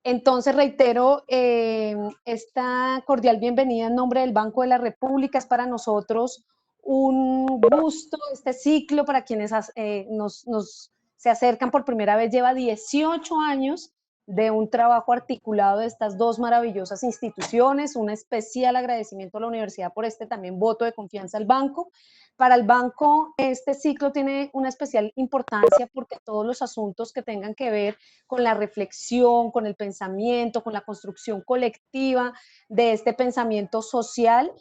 Entonces reitero esta cordial bienvenida en nombre del Banco de la República. Es para nosotros un gusto este ciclo para quienes se acercan por primera vez. Lleva 18 años de un trabajo articulado de estas dos maravillosas instituciones. Un especial agradecimiento a la universidad por este también voto de confianza al banco. Para el banco, este ciclo tiene una especial importancia porque todos los asuntos que tengan que ver con la reflexión, con el pensamiento, con la construcción colectiva de este pensamiento social,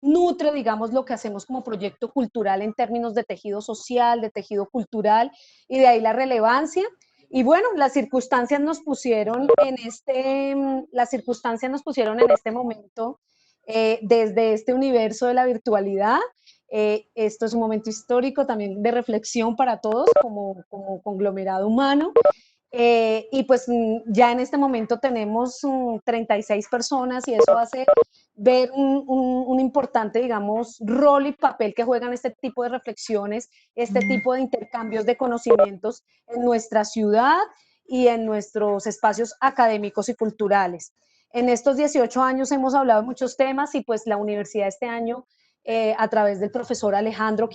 nutre, digamos, lo que hacemos como proyecto cultural en términos de tejido social, de tejido cultural, y de ahí la relevancia. Y bueno, las circunstancias nos pusieron en este momento, desde este universo de la virtualidad. Esto es un momento histórico también de reflexión para todos como conglomerado humano. Y pues ya en este momento tenemos 36 personas y eso hace ver un importante, digamos, rol y papel que juegan este tipo de reflexiones, este tipo de intercambios de conocimientos en nuestra ciudad y en nuestros espacios académicos y culturales. En estos 18 años hemos hablado de muchos temas y pues la universidad este año, a través del profesor Alejandro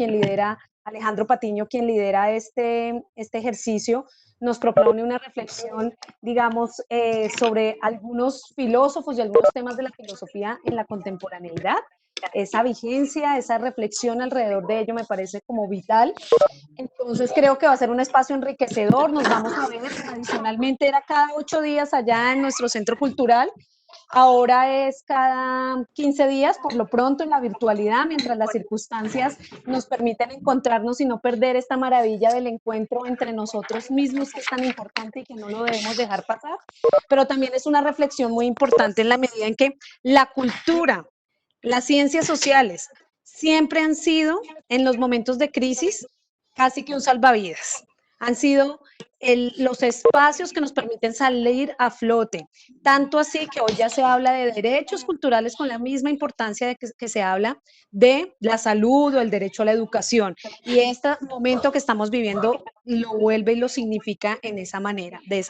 Patiño, quien lidera este ejercicio, nos propone una reflexión, digamos, sobre algunos filósofos y algunos temas de la filosofía en la contemporaneidad. Esa vigencia, esa reflexión alrededor de ello me parece como vital. Entonces creo que va a ser un espacio enriquecedor. Nos vamos a ver, tradicionalmente era cada 8 días allá en nuestro centro cultural. Ahora es cada 15 días, por lo pronto en la virtualidad, mientras las circunstancias nos permiten encontrarnos y no perder esta maravilla del encuentro entre nosotros mismos, que es tan importante y que no lo debemos dejar pasar. Pero también es una reflexión muy importante en la medida en que la cultura, las ciencias sociales, siempre han sido, en los momentos de crisis, casi que un salvavidas. Han sido los espacios que nos permiten salir a flote. Tanto así que hoy ya se habla de derechos culturales con la misma importancia de que se habla de la salud o el derecho a la educación. Y este momento que estamos viviendo lo vuelve y lo significa de esa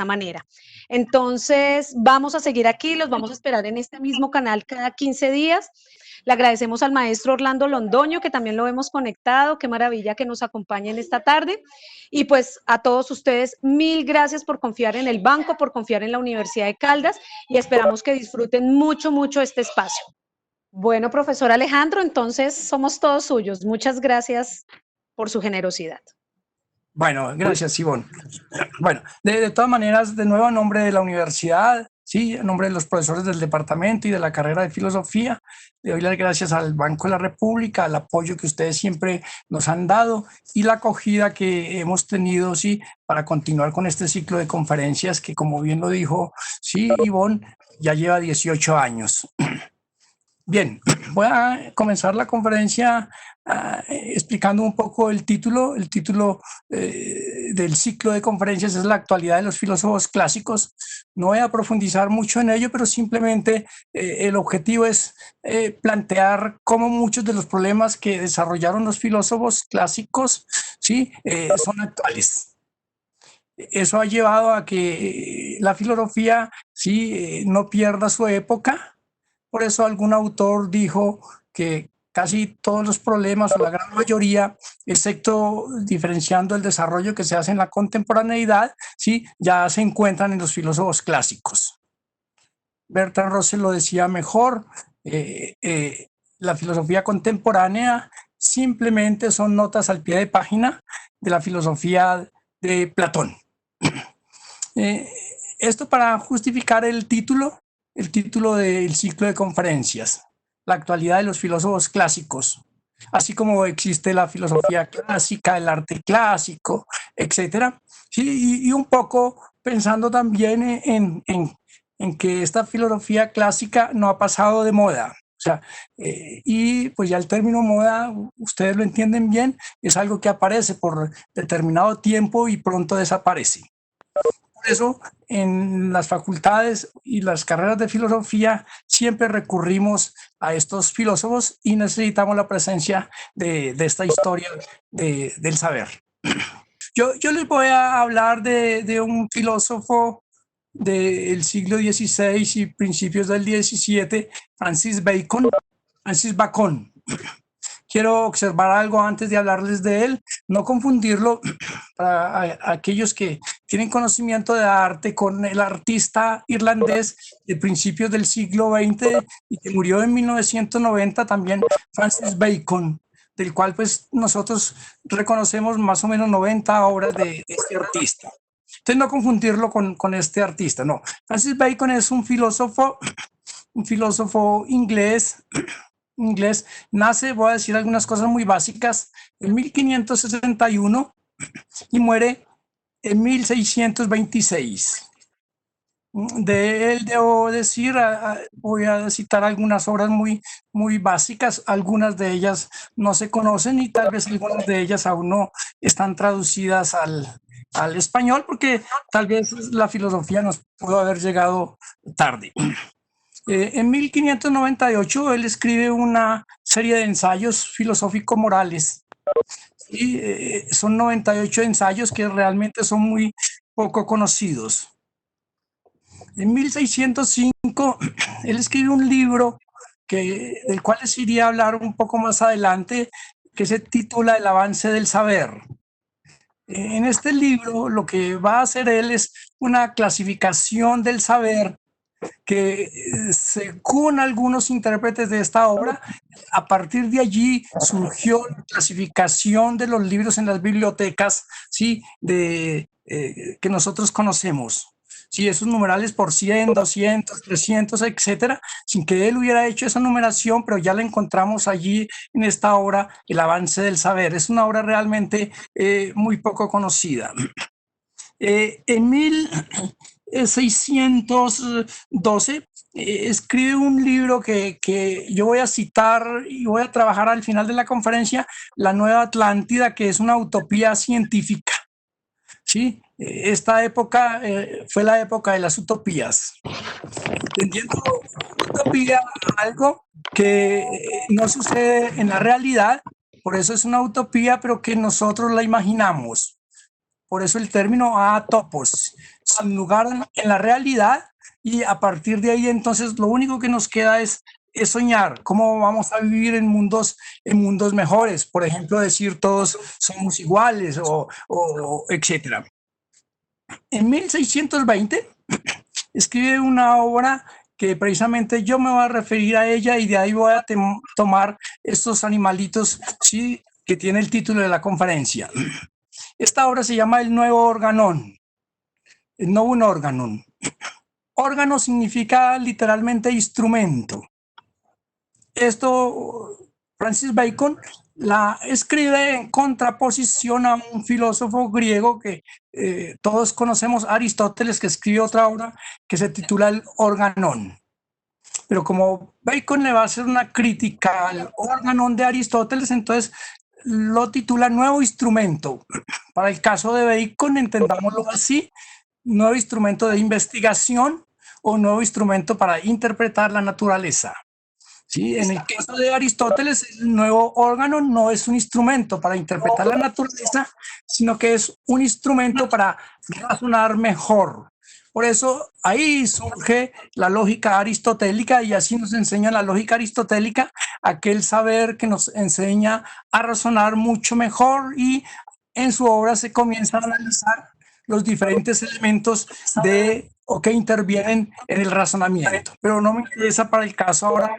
manera. Entonces, vamos a seguir aquí, los vamos a esperar en este mismo canal cada 15 días. Le agradecemos al maestro Orlando Londoño, que también lo hemos conectado. Qué maravilla que nos acompañen esta tarde. Y pues a todos ustedes, mil gracias por confiar en el banco, por confiar en la Universidad de Caldas y esperamos que disfruten mucho, mucho este espacio. Bueno, profesor Alejandro, entonces somos todos suyos. Muchas gracias por su generosidad. Bueno, gracias, Ivonne. Bueno, de todas maneras, de nuevo, en nombre de la universidad, sí, en nombre de los profesores del departamento y de la carrera de filosofía, le doy las gracias al Banco de la República, al apoyo que ustedes siempre nos han dado y la acogida que hemos tenido, sí, para continuar con este ciclo de conferencias que, como bien lo dijo, sí, Ivonne, ya lleva 18 años. Bien, voy a comenzar la conferencia explicando un poco el título. El título del ciclo de conferencias es la actualidad de los filósofos clásicos. No voy a profundizar mucho en ello, pero simplemente el objetivo es plantear cómo muchos de los problemas que desarrollaron los filósofos clásicos, ¿sí? Son actuales. Eso ha llevado a que la filosofía, sí, no pierda su época. Por eso algún autor dijo que casi todos los problemas, o la gran mayoría, excepto diferenciando el desarrollo que se hace en la contemporaneidad, ¿sí?, ya se encuentran en los filósofos clásicos. Bertrand Russell lo decía mejor, la filosofía contemporánea simplemente son notas al pie de página de la filosofía de Platón. Esto para justificar el título del ciclo de conferencias, la actualidad de los filósofos clásicos, así como existe la filosofía clásica, el arte clásico, etcétera. Sí, y un poco pensando también en que esta filosofía clásica no ha pasado de moda. O sea, y pues ya el término moda, ustedes lo entienden bien, es algo que aparece por determinado tiempo y pronto desaparece. Por eso, en las facultades y las carreras de filosofía siempre recurrimos a estos filósofos y necesitamos la presencia de esta historia del saber. Yo les voy a hablar de un filósofo del siglo XVI y principios del XVII, Francis Bacon. Quiero observar algo antes de hablarles de él, no confundirlo para aquellos que tienen conocimiento de arte con el artista irlandés de principios del siglo XX y que murió en 1990 también, Francis Bacon, del cual pues nosotros reconocemos más o menos 90 obras de este artista. Entonces no confundirlo con este artista, no. Francis Bacon es un filósofo inglés, nace, voy a decir algunas cosas muy básicas, en 1561 y muere en 1626. De él debo decir, voy a citar algunas obras muy básicas, algunas de ellas no se conocen y tal vez algunas de ellas aún no están traducidas al español porque tal vez la filosofía nos pudo haber llegado tarde. En 1598 él escribe una serie de ensayos filosófico-morales. ¿Sí? Son 98 ensayos que realmente son muy poco conocidos. En 1605 él escribe un libro del cual les iría a hablar un poco más adelante, que se titula El avance del saber. En este libro lo que va a hacer él es una clasificación del saber que, según algunos intérpretes de esta obra, a partir de allí surgió la clasificación de los libros en las bibliotecas, ¿sí? Que nosotros conocemos. Sí, esos numerales por 100, 200, 300, etcétera, sin que él hubiera hecho esa numeración, pero ya la encontramos allí en esta obra, El avance del saber. Es una obra realmente muy poco conocida. En 1612 escribe un libro que yo voy a citar y voy a trabajar al final de la conferencia, La Nueva Atlántida, que es una utopía científica. ¿Sí? Esta época fue la época de las utopías. Entendiendo utopía, algo que no sucede en la realidad, por eso es una utopía, pero que nosotros la imaginamos. Por eso el término atopos, sin lugar en la realidad, y a partir de ahí entonces lo único que nos queda es soñar cómo vamos a vivir en mundos mejores, por ejemplo, decir todos somos iguales o etcétera. En 1620 escribe una obra que precisamente yo me voy a referir a ella y de ahí voy a tomar estos animalitos, ¿sí?, que tiene el título de la conferencia. Esta obra se llama El Nuevo Organón, el Novum Organon. Órgano significa literalmente instrumento. Esto Francis Bacon la escribe en contraposición a un filósofo griego que todos conocemos, Aristóteles, que escribe otra obra que se titula El Organón. Pero como Bacon le va a hacer una crítica al Organón de Aristóteles, entonces lo titula Nuevo Instrumento. Para el caso de Bacon, entendámoslo así, nuevo instrumento de investigación o nuevo instrumento para interpretar la naturaleza. ¿Sí? En el caso de Aristóteles, el nuevo órgano no es un instrumento para interpretar la naturaleza, sino que es un instrumento para razonar mejor. Por eso ahí surge la lógica aristotélica y así nos enseña la lógica aristotélica, aquel saber que nos enseña a razonar mucho mejor, y en su obra se comienza a analizar los diferentes elementos que intervienen en el razonamiento. Pero no me interesa para el caso ahora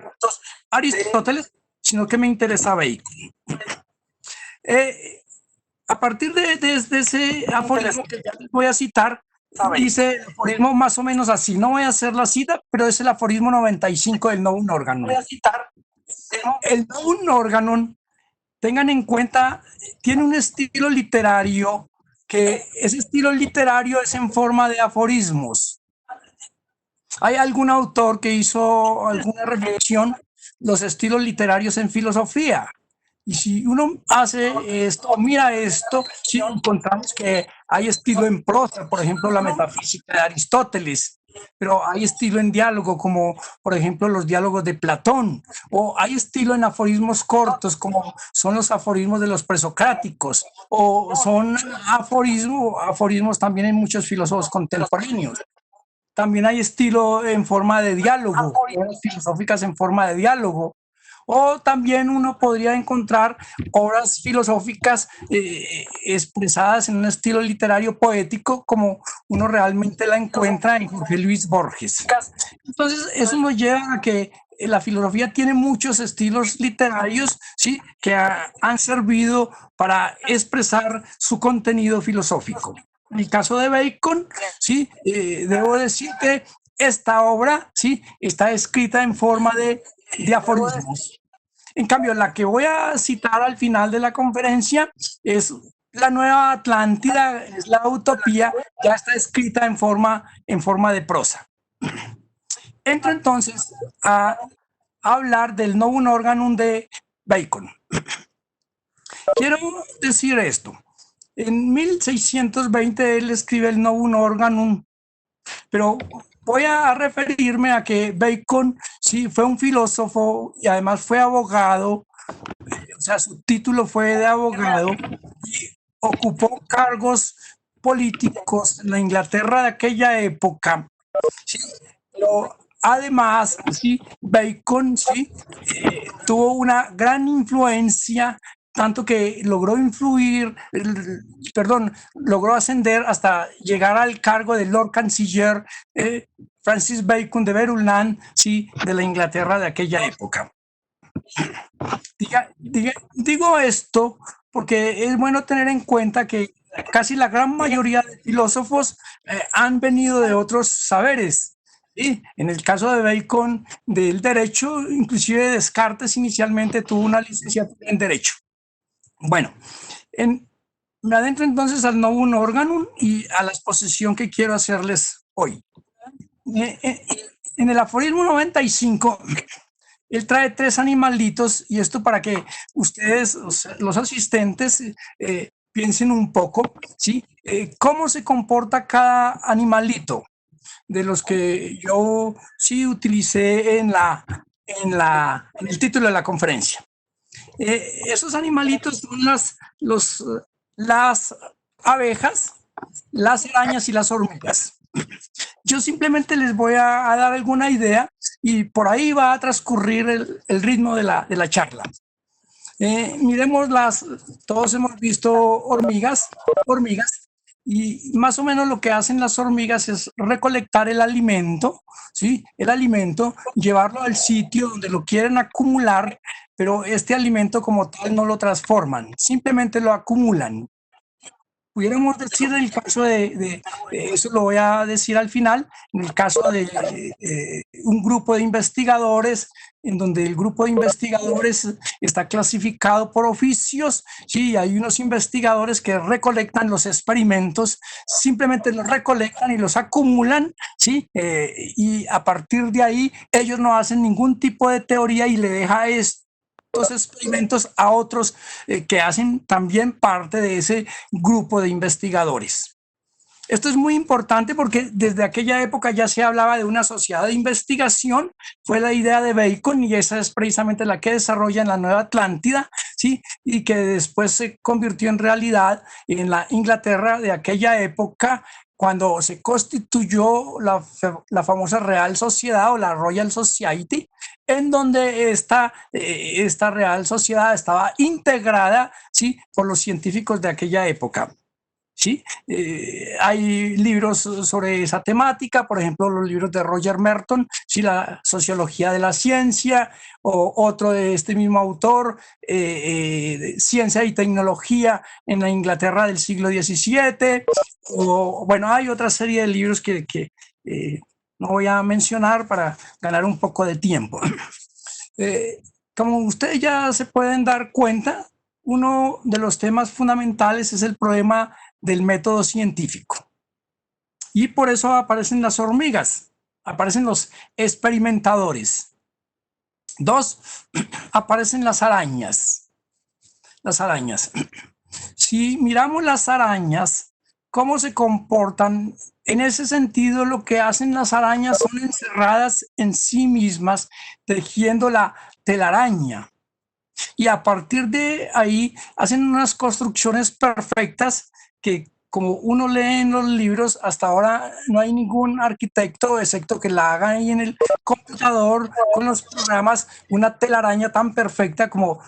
Aristóteles, sino que me interesa Bacon. A partir de ese aforismo que ya les voy a citar, dice el aforismo más o menos así, no voy a hacer la cita, pero es el aforismo 95 del Novum Organon. Voy a citar. El Novum Organon, tengan en cuenta, tiene un estilo literario, que ese estilo literario es en forma de aforismos. ¿Hay algún autor que hizo alguna reflexión los estilos literarios en filosofía? Y si uno hace esto, mira esto, si encontramos que hay estilo en prosa, por ejemplo, la metafísica de Aristóteles, pero hay estilo en diálogo, como por ejemplo los diálogos de Platón, o hay estilo en aforismos cortos, como son los aforismos de los presocráticos, o son aforismos también en muchos filósofos contemporáneos. También hay estilo en forma de diálogo, obras filosóficas en forma de diálogo. O también uno podría encontrar obras filosóficas expresadas en un estilo literario poético, como uno realmente la encuentra en Jorge Luis Borges. Entonces, eso nos lleva a que la filosofía tiene muchos estilos literarios, ¿sí?, que han servido para expresar su contenido filosófico. En el caso de Bacon, sí, debo decir que esta obra, sí, está escrita en forma de aforismos. En cambio, la que voy a citar al final de la conferencia es la Nueva Atlántida, es la utopía, ya está escrita en forma de prosa. Entro entonces a hablar del Novum Organum de Bacon. Quiero decir esto. En 1620 él escribe el Novum Organum, pero voy a referirme a que Bacon sí fue un filósofo y además fue abogado, o sea, su título fue de abogado y ocupó cargos políticos en la Inglaterra de aquella época, ¿sí? Pero además, sí, Bacon sí, tuvo una gran influencia, tanto que logró logró ascender hasta llegar al cargo de Lord Canciller Francis Bacon de Verulam, sí, de la Inglaterra de aquella época. Digo esto porque es bueno tener en cuenta que casi la gran mayoría de filósofos han venido de otros saberes. ¿Sí? En el caso de Bacon, del derecho, inclusive Descartes inicialmente tuvo una licenciatura en derecho. Bueno, me adentro entonces al Novum Organum y a la exposición que quiero hacerles hoy. En el aforismo 95, él trae 3 animalitos, y esto para que ustedes, los asistentes, piensen un poco, ¿sí? ¿Cómo se comporta cada animalito de los que yo sí utilicé en el título de la conferencia? Esos animalitos son las abejas, las arañas y las hormigas. Yo simplemente les voy a dar alguna idea y por ahí va a transcurrir el ritmo de la charla. Miremos todos hemos visto hormigas, y más o menos lo que hacen las hormigas es recolectar el alimento, ¿sí? El alimento, llevarlo al sitio donde lo quieren acumular, pero este alimento como tal no lo transforman, simplemente lo acumulan. Pudiéramos decir en el caso eso lo voy a decir al final, en el caso de un grupo de investigadores, en donde el grupo de investigadores está clasificado por oficios, sí, hay unos investigadores que recolectan los experimentos, simplemente los recolectan y los acumulan, sí, y a partir de ahí ellos no hacen ningún tipo de teoría y le deja estos experimentos a otros que hacen también parte de ese grupo de investigadores. Esto es muy importante porque desde aquella época ya se hablaba de una sociedad de investigación, fue la idea de Bacon y esa es precisamente la que desarrolla en la Nueva Atlántida, ¿sí? Y que después se convirtió en realidad en la Inglaterra de aquella época, cuando se constituyó la famosa Real Sociedad o la Royal Society, en donde esta Real Sociedad estaba integrada, ¿sí?, por los científicos de aquella época. ¿Sí? Hay libros sobre esa temática, por ejemplo, los libros de Roger Merton, ¿sí?, la sociología de la ciencia, o otro de este mismo autor, Ciencia y tecnología en la Inglaterra del siglo XVII, o bueno, hay otra serie de libros que no voy a mencionar para ganar un poco de tiempo. Como ustedes ya se pueden dar cuenta, uno de los temas fundamentales es el problema del método científico. Y por eso aparecen las hormigas, aparecen los experimentadores. 2, aparecen las arañas. Si miramos las arañas, cómo se comportan. En ese sentido, lo que hacen las arañas son encerradas en sí mismas, tejiendo la telaraña. Y a partir de ahí hacen unas construcciones perfectas que, como uno lee en los libros, hasta ahora no hay ningún arquitecto, excepto que la haga ahí en el computador con los programas, una telaraña tan perfecta como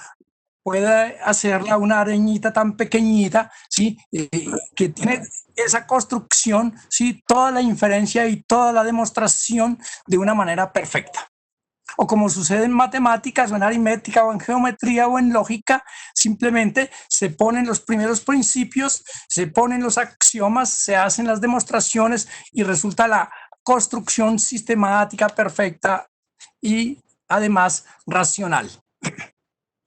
puede hacerla una arañita tan pequeñita, ¿sí? Que tiene esa construcción, ¿sí? Toda la inferencia y toda la demostración de una manera perfecta. O como sucede en matemáticas o en aritmética o en geometría o en lógica, simplemente se ponen los primeros principios, se ponen los axiomas, se hacen las demostraciones y resulta la construcción sistemática perfecta y además racional.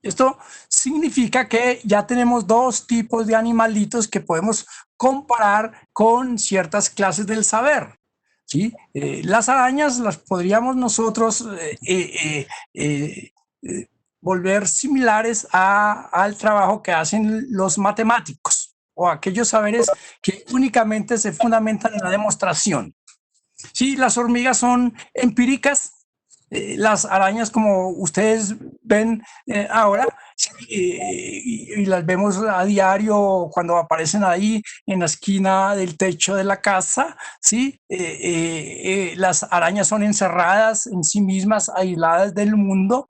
Esto significa que ya tenemos dos tipos de animalitos que podemos comparar con ciertas clases del saber. ¿Sí? Las arañas las podríamos nosotros volver similares al trabajo que hacen los matemáticos o aquellos saberes que únicamente se fundamentan en la demostración. Sí, las hormigas son empíricas, las arañas, como ustedes ven ahora, y las vemos a diario cuando aparecen ahí en la esquina del techo de la casa, ¿sí? Las arañas son encerradas en sí mismas, aisladas del mundo.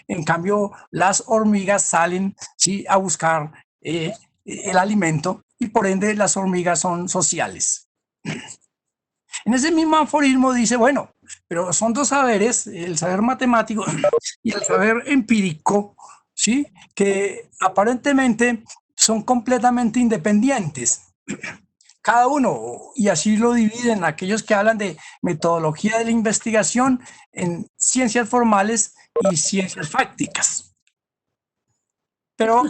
En cambio, las hormigas salen, ¿sí?, a buscar el alimento y por ende las hormigas son sociales. En ese mismo aforismo dice, bueno, pero son dos saberes, el saber matemático y el saber empírico, ¿sí?, que aparentemente son completamente independientes. Cada uno, y así lo dividen aquellos que hablan de metodología de la investigación en ciencias formales y ciencias fácticas. Pero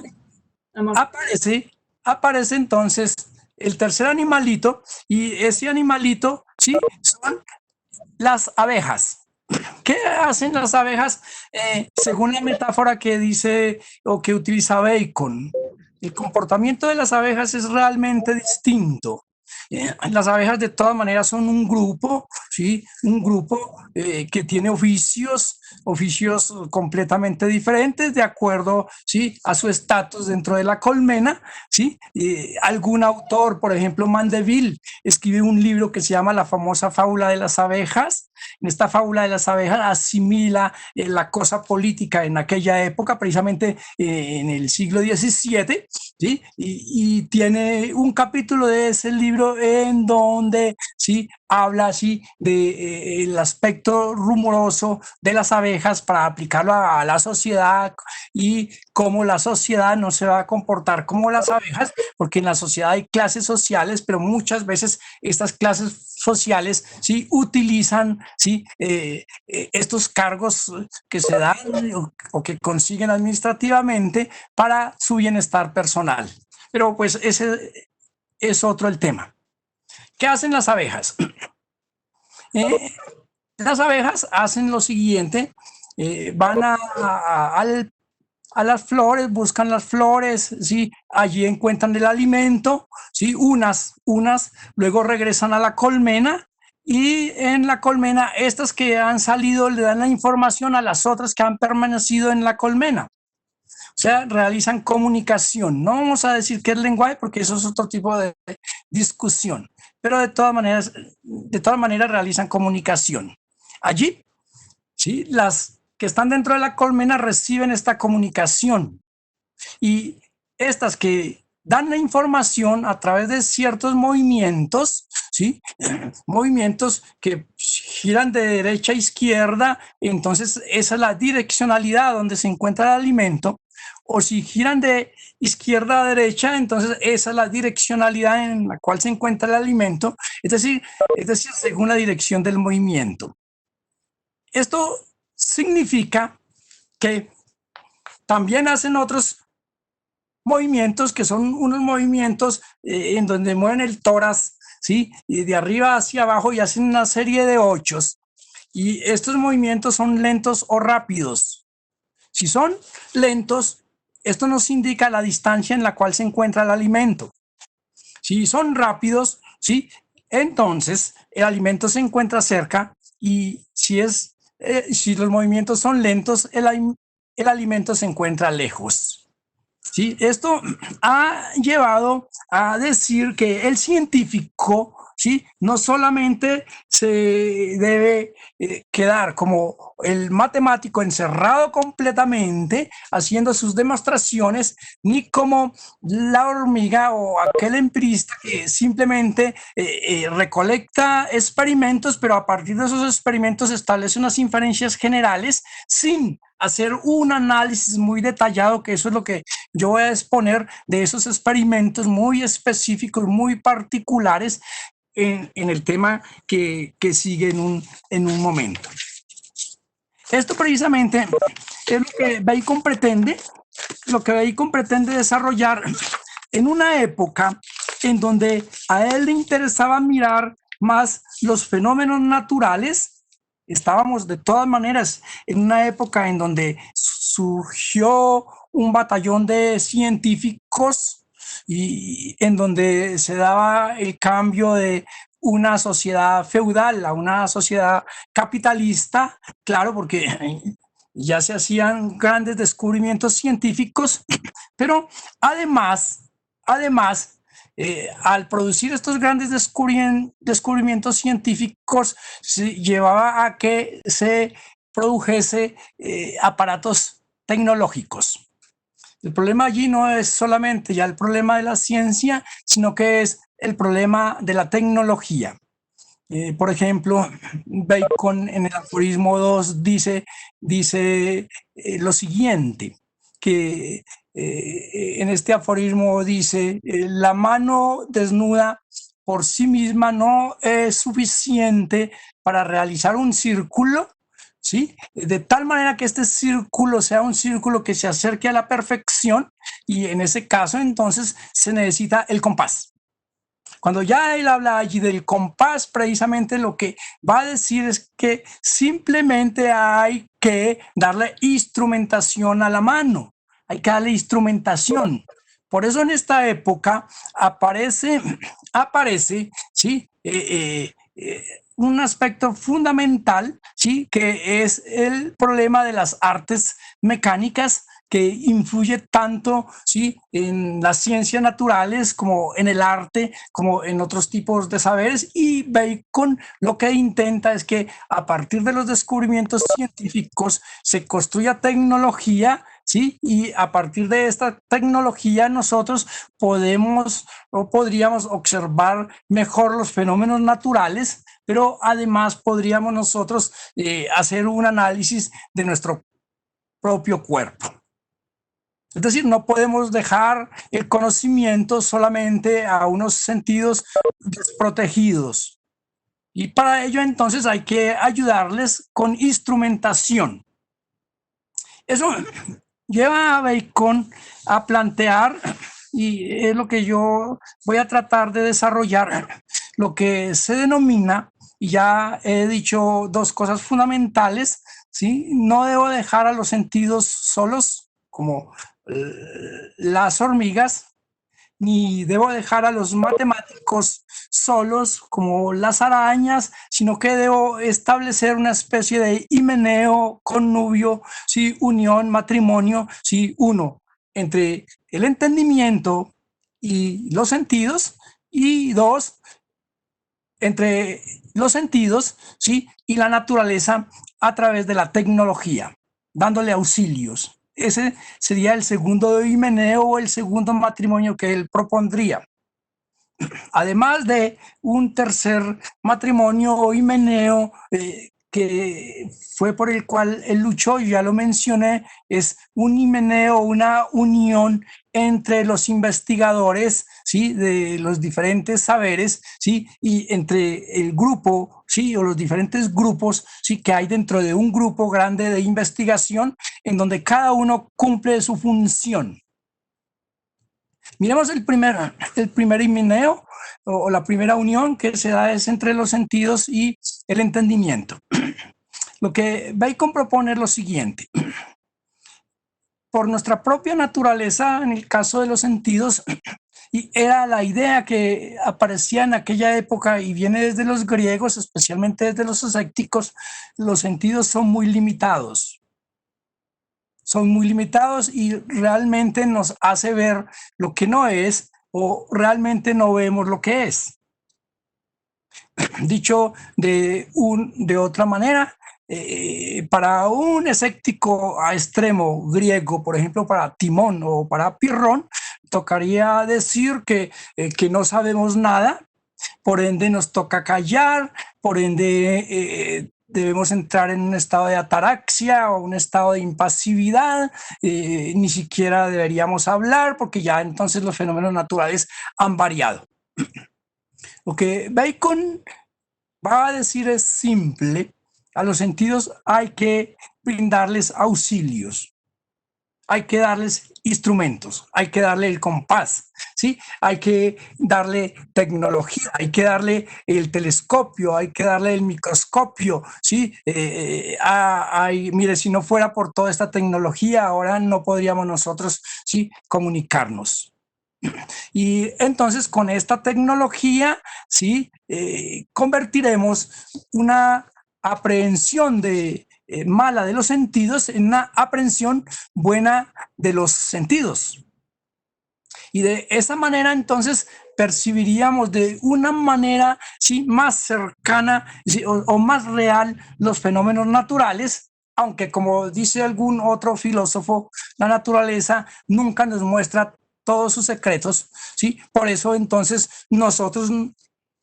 aparece entonces el tercer animalito, y ese animalito, sí, son las abejas. ¿Qué hacen las abejas? Según la metáfora que dice o que utiliza Bacon, el comportamiento de las abejas es realmente distinto. Las abejas de todas maneras son un grupo, ¿sí? Un grupo que tiene oficios completamente diferentes de acuerdo, ¿sí?, a su estatus dentro de la colmena, ¿sí? Algún autor, por ejemplo, Mandeville, escribe un libro que se llama La famosa fábula de las abejas. En esta fábula de las abejas asimila la cosa política en aquella época, precisamente en el siglo XVII, ¿sí? Y tiene un capítulo de ese libro en donde, ¿sí?, habla así de el aspecto rumoroso de las abejas para aplicarlo a la sociedad y cómo la sociedad no se va a comportar como las abejas, porque en la sociedad hay clases sociales, pero muchas veces estas clases sociales, ¿sí?, utilizan, ¿sí?, estos cargos que se dan o que consiguen administrativamente para su bienestar personal. Pero pues ese es otro el tema. ¿Qué hacen las abejas? Las abejas hacen lo siguiente, van a las flores, buscan las flores, ¿sí?, allí encuentran el alimento, ¿sí?, unas, luego regresan a la colmena y en la colmena estas que han salido le dan la información a las otras que han permanecido en la colmena. O sea, realizan comunicación. No vamos a decir qué es lenguaje porque eso es otro tipo de discusión, pero de todas maneras realizan comunicación. Allí, ¿sí?, las que están dentro de la colmena reciben esta comunicación y estas que dan la información a través de ciertos movimientos, ¿sí?, movimientos que giran de derecha a izquierda, entonces esa es la direccionalidad donde se encuentra el alimento, o si giran de izquierda a derecha, entonces esa es la direccionalidad en la cual se encuentra el alimento, es decir, según la dirección del movimiento. Esto significa que también hacen otros movimientos que son unos movimientos en donde mueven el tórax, ¿sí?, y de arriba hacia abajo y hacen una serie de ochos. Y estos movimientos son lentos o rápidos. Si son lentos, esto nos indica la distancia en la cual se encuentra el alimento. Si son rápidos, ¿sí? Entonces el alimento se encuentra cerca y si los movimientos son lentos, el alimento se encuentra lejos. ¿Sí? Esto ha llevado a decir que el científico, ¿sí? No solamente se debe quedar como el matemático encerrado completamente haciendo sus demostraciones, ni como la hormiga o aquel empirista que simplemente recolecta experimentos, pero a partir de esos experimentos establece unas inferencias generales sin hacer un análisis muy detallado, que eso es lo que yo voy a exponer de esos experimentos muy específicos, muy particulares en el tema que sigue en un momento. Esto precisamente es lo que Bacon pretende desarrollar en una época en donde a él le interesaba mirar más los fenómenos naturales. Estábamos de todas maneras en una época en donde surgió un batallón de científicos y en donde se daba el cambio de una sociedad feudal a una sociedad capitalista, claro, porque ya se hacían grandes descubrimientos científicos, pero además, al producir estos grandes descubrimientos científicos, se llevaba a que se produjese aparatos tecnológicos. El problema allí no es solamente ya el problema de la ciencia, sino que es el problema de la tecnología. Por ejemplo, Bacon en el aforismo 2 dice lo siguiente, que en este aforismo dice, la mano desnuda por sí misma no es suficiente para realizar un círculo, ¿sí? De tal manera que este círculo sea un círculo que se acerque a la perfección, y en ese caso entonces se necesita el compás. Cuando ya él habla allí del compás, precisamente lo que va a decir es que simplemente hay que darle instrumentación a la mano, hay que darle instrumentación. Por eso en esta época aparece ¿sí? Un aspecto fundamental, ¿sí? Que es el problema de las artes mecánicas, que influye tanto, ¿sí? En las ciencias naturales como en el arte, como en otros tipos de saberes. Y Bacon lo que intenta es que a partir de los descubrimientos científicos se construya tecnología, ¿sí? Y a partir de esta tecnología nosotros podemos o podríamos observar mejor los fenómenos naturales, pero además podríamos nosotros hacer un análisis de nuestro propio cuerpo. Es decir, no podemos dejar el conocimiento solamente a unos sentidos desprotegidos. Y para ello entonces hay que ayudarles con instrumentación. Eso lleva a Bacon a plantear, y es lo que yo voy a tratar de desarrollar, lo que se denomina, y ya he dicho dos cosas fundamentales, ¿sí? No debo dejar a los sentidos solos, como las hormigas, ni debo dejar a los matemáticos solos como las arañas, sino que debo establecer una especie de himeneo, connubio, ¿sí? Unión, matrimonio, ¿sí? Uno, entre el entendimiento y los sentidos, y dos, entre los sentidos, ¿sí? Y la naturaleza a través de la tecnología, dándole auxilios. Ese sería el segundo himeneo o el segundo matrimonio que él propondría. Además de un tercer matrimonio o himeneo que fue por el cual él luchó, ya lo mencioné, es un himeneo, una unión entre los investigadores, ¿sí? De los diferentes saberes, ¿sí? Y entre el grupo, ¿sí? O los diferentes grupos, ¿sí? Que hay dentro de un grupo grande de investigación, en donde cada uno cumple su función. Miremos el primer himeneo o la primera unión que se da es entre los sentidos y el entendimiento. Lo que Bacon propone es lo siguiente. Por nuestra propia naturaleza, en el caso de los sentidos, Y era la idea que aparecía en aquella época y viene desde los griegos, especialmente desde los escépticos. Los sentidos son muy limitados. Son muy limitados y realmente nos hace ver lo que no es o realmente no vemos lo que es. Dicho de otra manera, para un escéptico a extremo griego, por ejemplo, para Timón o para Pirrón, tocaría decir que no sabemos nada, por ende nos toca callar, por ende debemos entrar en un estado de ataraxia o un estado de impasividad, ni siquiera deberíamos hablar porque ya entonces los fenómenos naturales han variado. Lo que Bacon va a decir es simple: a los sentidos hay que brindarles auxilios, hay que darles instrumentos, hay que darle el compás, ¿sí? Hay que darle tecnología, hay que darle el telescopio, hay que darle el microscopio, ¿sí? Mire, si no fuera por toda esta tecnología, ahora no podríamos nosotros, ¿sí?, comunicarnos. Y entonces con esta tecnología, ¿sí?, convertiremos una aprehensión mala de los sentidos en una aprehensión buena de los sentidos. Y de esa manera entonces percibiríamos de una manera, ¿sí?, más cercana, ¿sí?, o más real los fenómenos naturales, aunque como dice algún otro filósofo, la naturaleza nunca nos muestra todos sus secretos, ¿sí? Por eso entonces nosotros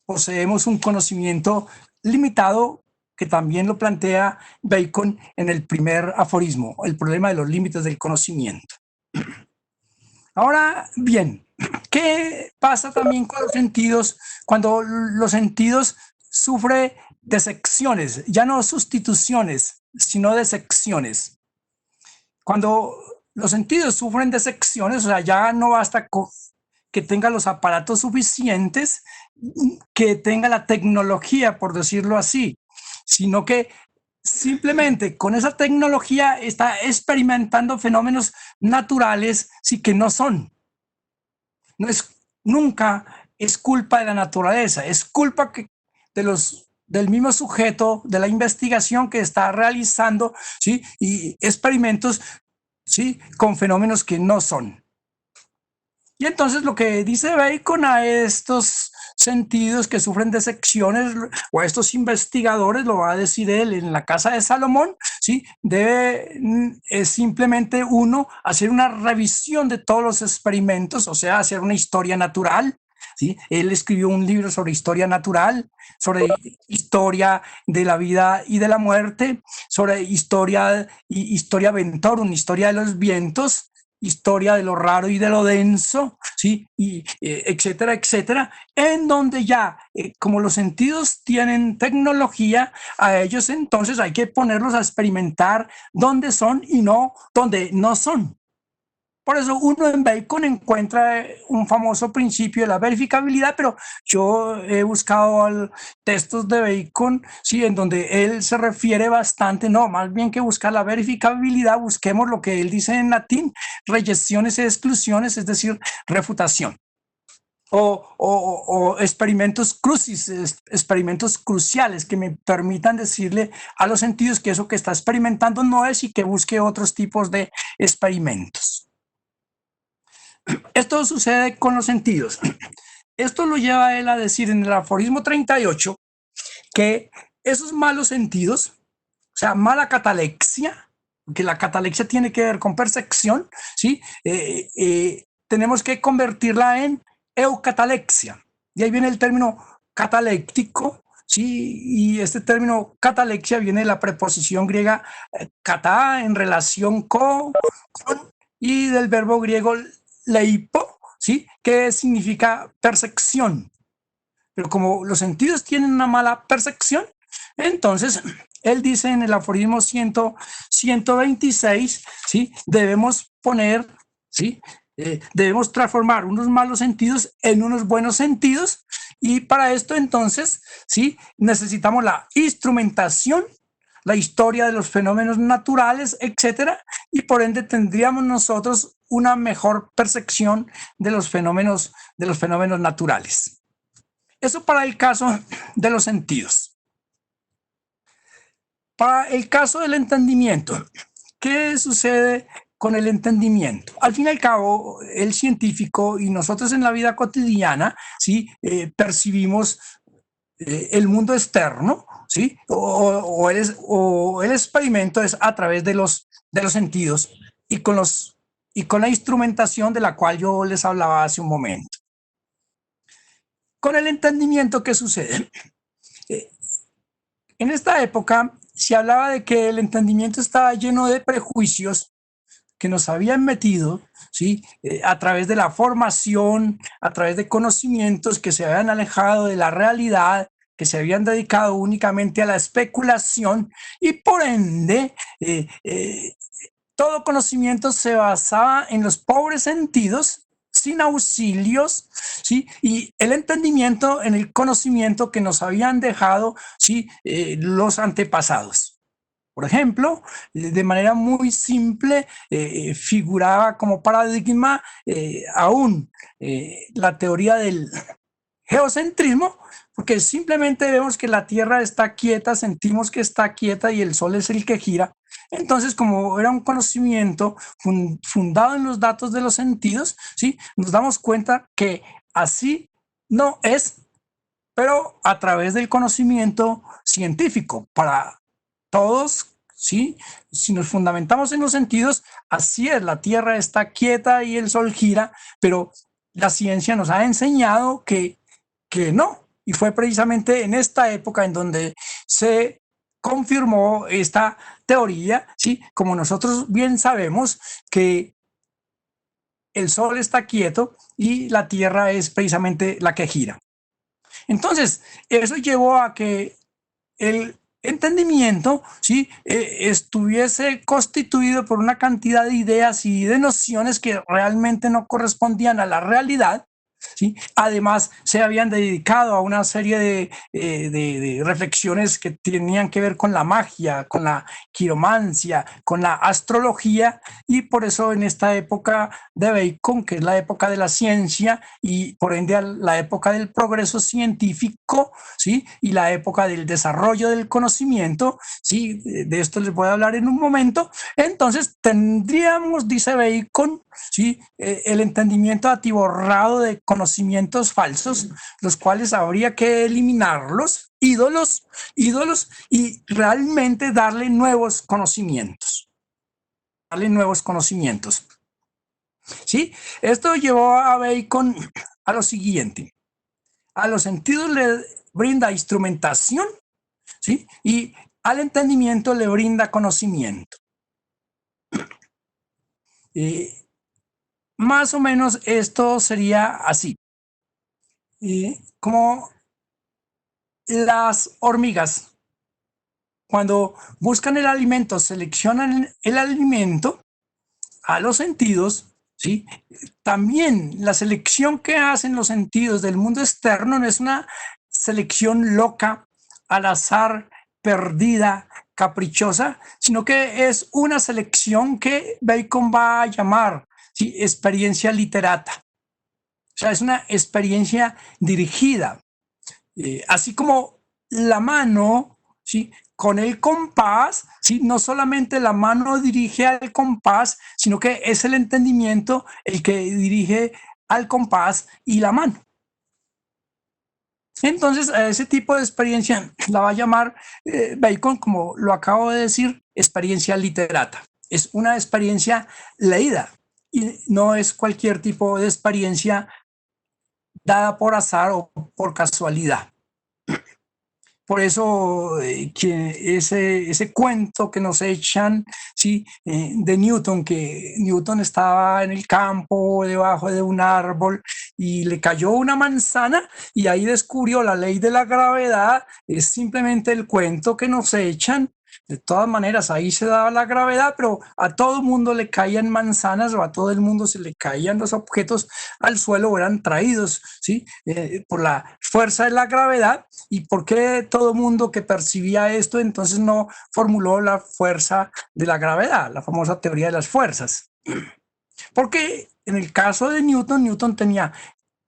poseemos un conocimiento limitado, que también lo plantea Bacon en el primer aforismo, el problema de los límites del conocimiento. Ahora bien, ¿qué pasa también con los sentidos cuando los sentidos sufren desecciones, ya no sustituciones, sino desecciones? Cuando los sentidos sufren desecciones, o sea, ya no basta que tenga los aparatos suficientes, que tenga la tecnología, por decirlo así, sino que simplemente con esa tecnología está experimentando fenómenos naturales, sí, que no son. Nunca es culpa de la naturaleza, es culpa del mismo sujeto de la investigación que está realizando, ¿sí?, y experimentos, ¿sí?, con fenómenos que no son. Y entonces lo que dice Bacon a estos sentidos que sufren desecciones, o a estos investigadores, lo va a decir él en la Casa de Salomón, ¿sí?, debe simplemente uno hacer una revisión de todos los experimentos, o sea, hacer una historia natural, ¿sí? Él escribió un libro sobre historia natural, sobre historia de la vida y de la muerte, sobre historia ventorum, historia de los vientos, historia de lo raro y de lo denso, ¿sí?, y etcétera, etcétera, en donde ya, como los sentidos tienen tecnología, a ellos entonces hay que ponerlos a experimentar dónde son y no donde no son. Por eso uno en Bacon encuentra un famoso principio de la verificabilidad, pero yo he buscado textos de Bacon, sí, en donde él se refiere bastante, no, más bien que buscar la verificabilidad, busquemos lo que él dice en latín, reyecciones y exclusiones, es decir, refutación. O experimentos crucis, experimentos cruciales que me permitan decirle a los sentidos que eso que está experimentando no es, y que busque otros tipos de experimentos. Esto sucede con los sentidos. Esto lo lleva a él a decir en el aforismo 38 que esos malos sentidos, o sea, mala catalexia, que la catalexia tiene que ver con percepción, ¿sí? Tenemos que convertirla en eucatalexia. Y ahí viene el término cataléctico, ¿sí? Y este término catalexia viene de la preposición griega kata, en relación con, y del verbo griego leipo, ¿sí?, que significa percepción. Pero como los sentidos tienen una mala percepción, entonces él dice en el aforismo 126, ¿sí?, debemos poner, ¿sí?, debemos transformar unos malos sentidos en unos buenos sentidos, y para esto entonces, ¿sí?, necesitamos la instrumentación, la historia de los fenómenos naturales, etcétera, y por ende tendríamos nosotros una mejor percepción de los fenómenos naturales. Eso para el caso de los sentidos. Para el caso del entendimiento, ¿qué sucede con el entendimiento? Al fin y al cabo, el científico y nosotros en la vida cotidiana, ¿sí? Percibimos el mundo externo, ¿sí? O el experimento es a través de los sentidos y con la instrumentación de la cual yo les hablaba hace un momento. Con el entendimiento, ¿qué sucede? En esta época se hablaba de que el entendimiento estaba lleno de prejuicios que nos habían metido, ¿sí? A través de la formación, a través de conocimientos que se habían alejado de la realidad, que se habían dedicado únicamente a la especulación y por ende todo conocimiento se basaba en los pobres sentidos, sin auxilios, ¿sí? Y el entendimiento en el conocimiento que nos habían dejado, ¿sí? Los antepasados. Por ejemplo, de manera muy simple, figuraba como paradigma aún la teoría del geocentrismo, porque simplemente vemos que la Tierra está quieta, sentimos que está quieta y el Sol es el que gira. Entonces, como era un conocimiento fundado en los datos de los sentidos, ¿sí? Nos damos cuenta que así no es, pero a través del conocimiento científico para todos, ¿sí? Si nos fundamentamos en los sentidos, así es, la Tierra está quieta y el Sol gira, pero la ciencia nos ha enseñado que no, y fue precisamente en esta época en donde se confirmó esta teoría, ¿sí? Como nosotros bien sabemos que el Sol está quieto y la Tierra es precisamente la que gira. Entonces, eso llevó a que el entendimiento, ¿sí? Estuviese constituido por una cantidad de ideas y de nociones que realmente no correspondían a la realidad, ¿sí? Además, se habían dedicado a una serie de reflexiones que tenían que ver con la magia, con la quiromancia, con la astrología, y por eso en esta época de Bacon, que es la época de la ciencia y por ende la época del progreso científico, ¿sí? Y la época del desarrollo del conocimiento, ¿sí? De esto les voy a hablar en un momento. Entonces tendríamos, dice Bacon, ¿sí? El entendimiento atiborrado de conocimientos falsos, los cuales habría que eliminarlos, ídolos, y realmente darle nuevos conocimientos. ¿Sí? Esto llevó a Bacon a lo siguiente: a los sentidos le brinda instrumentación, ¿sí? Y al entendimiento le brinda conocimiento. Más o menos esto sería así. Como las hormigas, cuando buscan el alimento, seleccionan el alimento a los sentidos, ¿sí? También la selección que hacen los sentidos del mundo externo no es una selección loca, al azar, perdida, caprichosa, sino que es una selección que Bacon va a llamar, ¿sí? Experiencia literata. O sea, es una experiencia dirigida. Así como la mano, ¿sí? Con el compás, ¿sí? No solamente la mano dirige al compás, sino que es el entendimiento el que dirige al compás y la mano. Entonces, a ese tipo de experiencia la va a llamar Bacon, como lo acabo de decir, experiencia literata. Es una experiencia leída y no es cualquier tipo de experiencia dada por azar o por casualidad. Por eso que ese cuento que nos echan, ¿sí? De Newton, que Newton estaba en el campo debajo de un árbol y le cayó una manzana y ahí descubrió la ley de la gravedad, es simplemente el cuento que nos echan, De todas maneras, ahí se daba la gravedad, pero a todo el mundo le caían manzanas o a todo el mundo se le caían los objetos al suelo o eran traídos, ¿sí? Por la fuerza de la gravedad. ¿Y por qué todo el mundo que percibía esto entonces no formuló la fuerza de la gravedad, la famosa teoría de las fuerzas? Porque en el caso de Newton, Newton tenía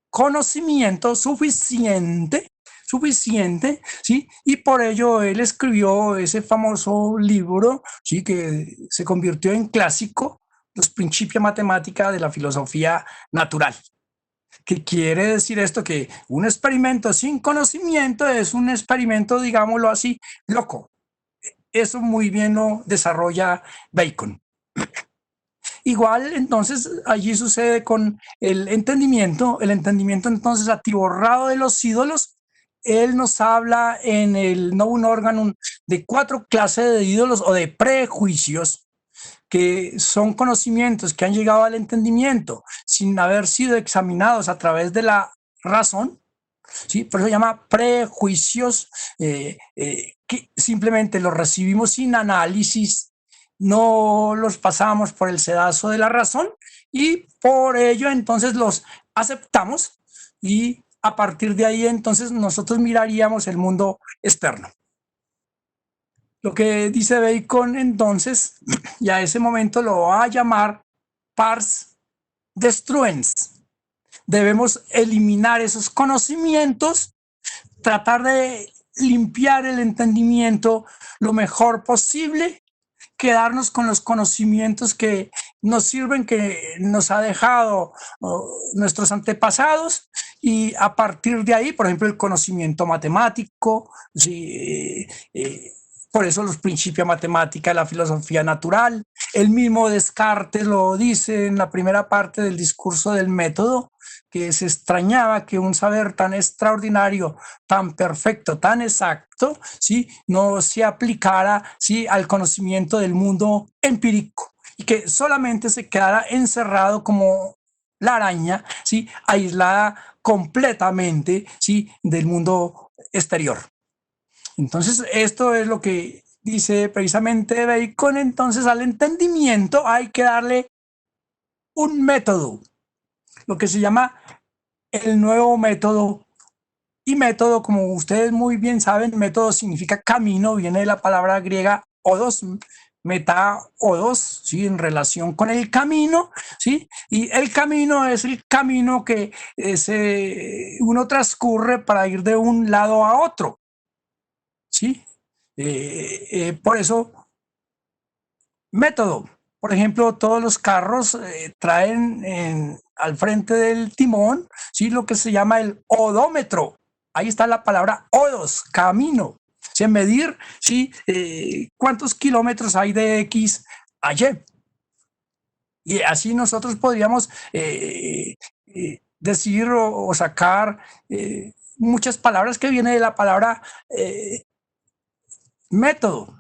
conocimiento suficiente, ¿sí? Y por ello él escribió ese famoso libro, ¿sí? Que se convirtió en clásico, Los Principia Mathematica de la Filosofía Natural. ¿Qué quiere decir esto? Que un experimento sin conocimiento es un experimento, digámoslo así, loco. Eso muy bien lo desarrolla Bacon. Igual, entonces, allí sucede con el entendimiento entonces atiborrado de los ídolos. Él nos habla en el Novum Organum de 4 clases de ídolos o de prejuicios, que son conocimientos que han llegado al entendimiento sin haber sido examinados a través de la razón, ¿sí? Por eso se llama prejuicios, que simplemente los recibimos sin análisis, no los pasamos por el sedazo de la razón y por ello entonces los aceptamos y a partir de ahí entonces nosotros miraríamos el mundo externo. Lo que dice Bacon entonces, y a ese momento lo va a llamar pars destruens. Debemos eliminar esos conocimientos, tratar de limpiar el entendimiento lo mejor posible, quedarnos con los conocimientos que nos sirven, que nos ha dejado nuestros antepasados, y a partir de ahí, por ejemplo, el conocimiento matemático, ¿sí? Por eso los principios matemáticos, la filosofía natural. El mismo Descartes lo dice en la primera parte del discurso del método, que se extrañaba que un saber tan extraordinario, tan perfecto, tan exacto, ¿sí? No se aplicara, ¿sí? al conocimiento del mundo empírico y que solamente se quedara encerrado como la araña, ¿sí? aislada completamente, ¿sí? del mundo exterior. Entonces, esto es lo que dice precisamente Bacon. Entonces, al entendimiento hay que darle un método, lo que se llama el nuevo método. Y método, como ustedes muy bien saben, método significa camino, viene de la palabra griega odos, meta odos, ¿sí? En relación con el camino, ¿sí? Y el camino es el camino que uno transcurre para ir de un lado a otro, ¿sí? Por eso, método. Por ejemplo, todos los carros traen al frente del timón, ¿sí? Lo que se llama el odómetro. Ahí está la palabra odos, camino. O sea, medir, ¿sí? Cuántos kilómetros hay de X a Y. Y así nosotros podríamos decir o sacar muchas palabras que vienen de la palabra método.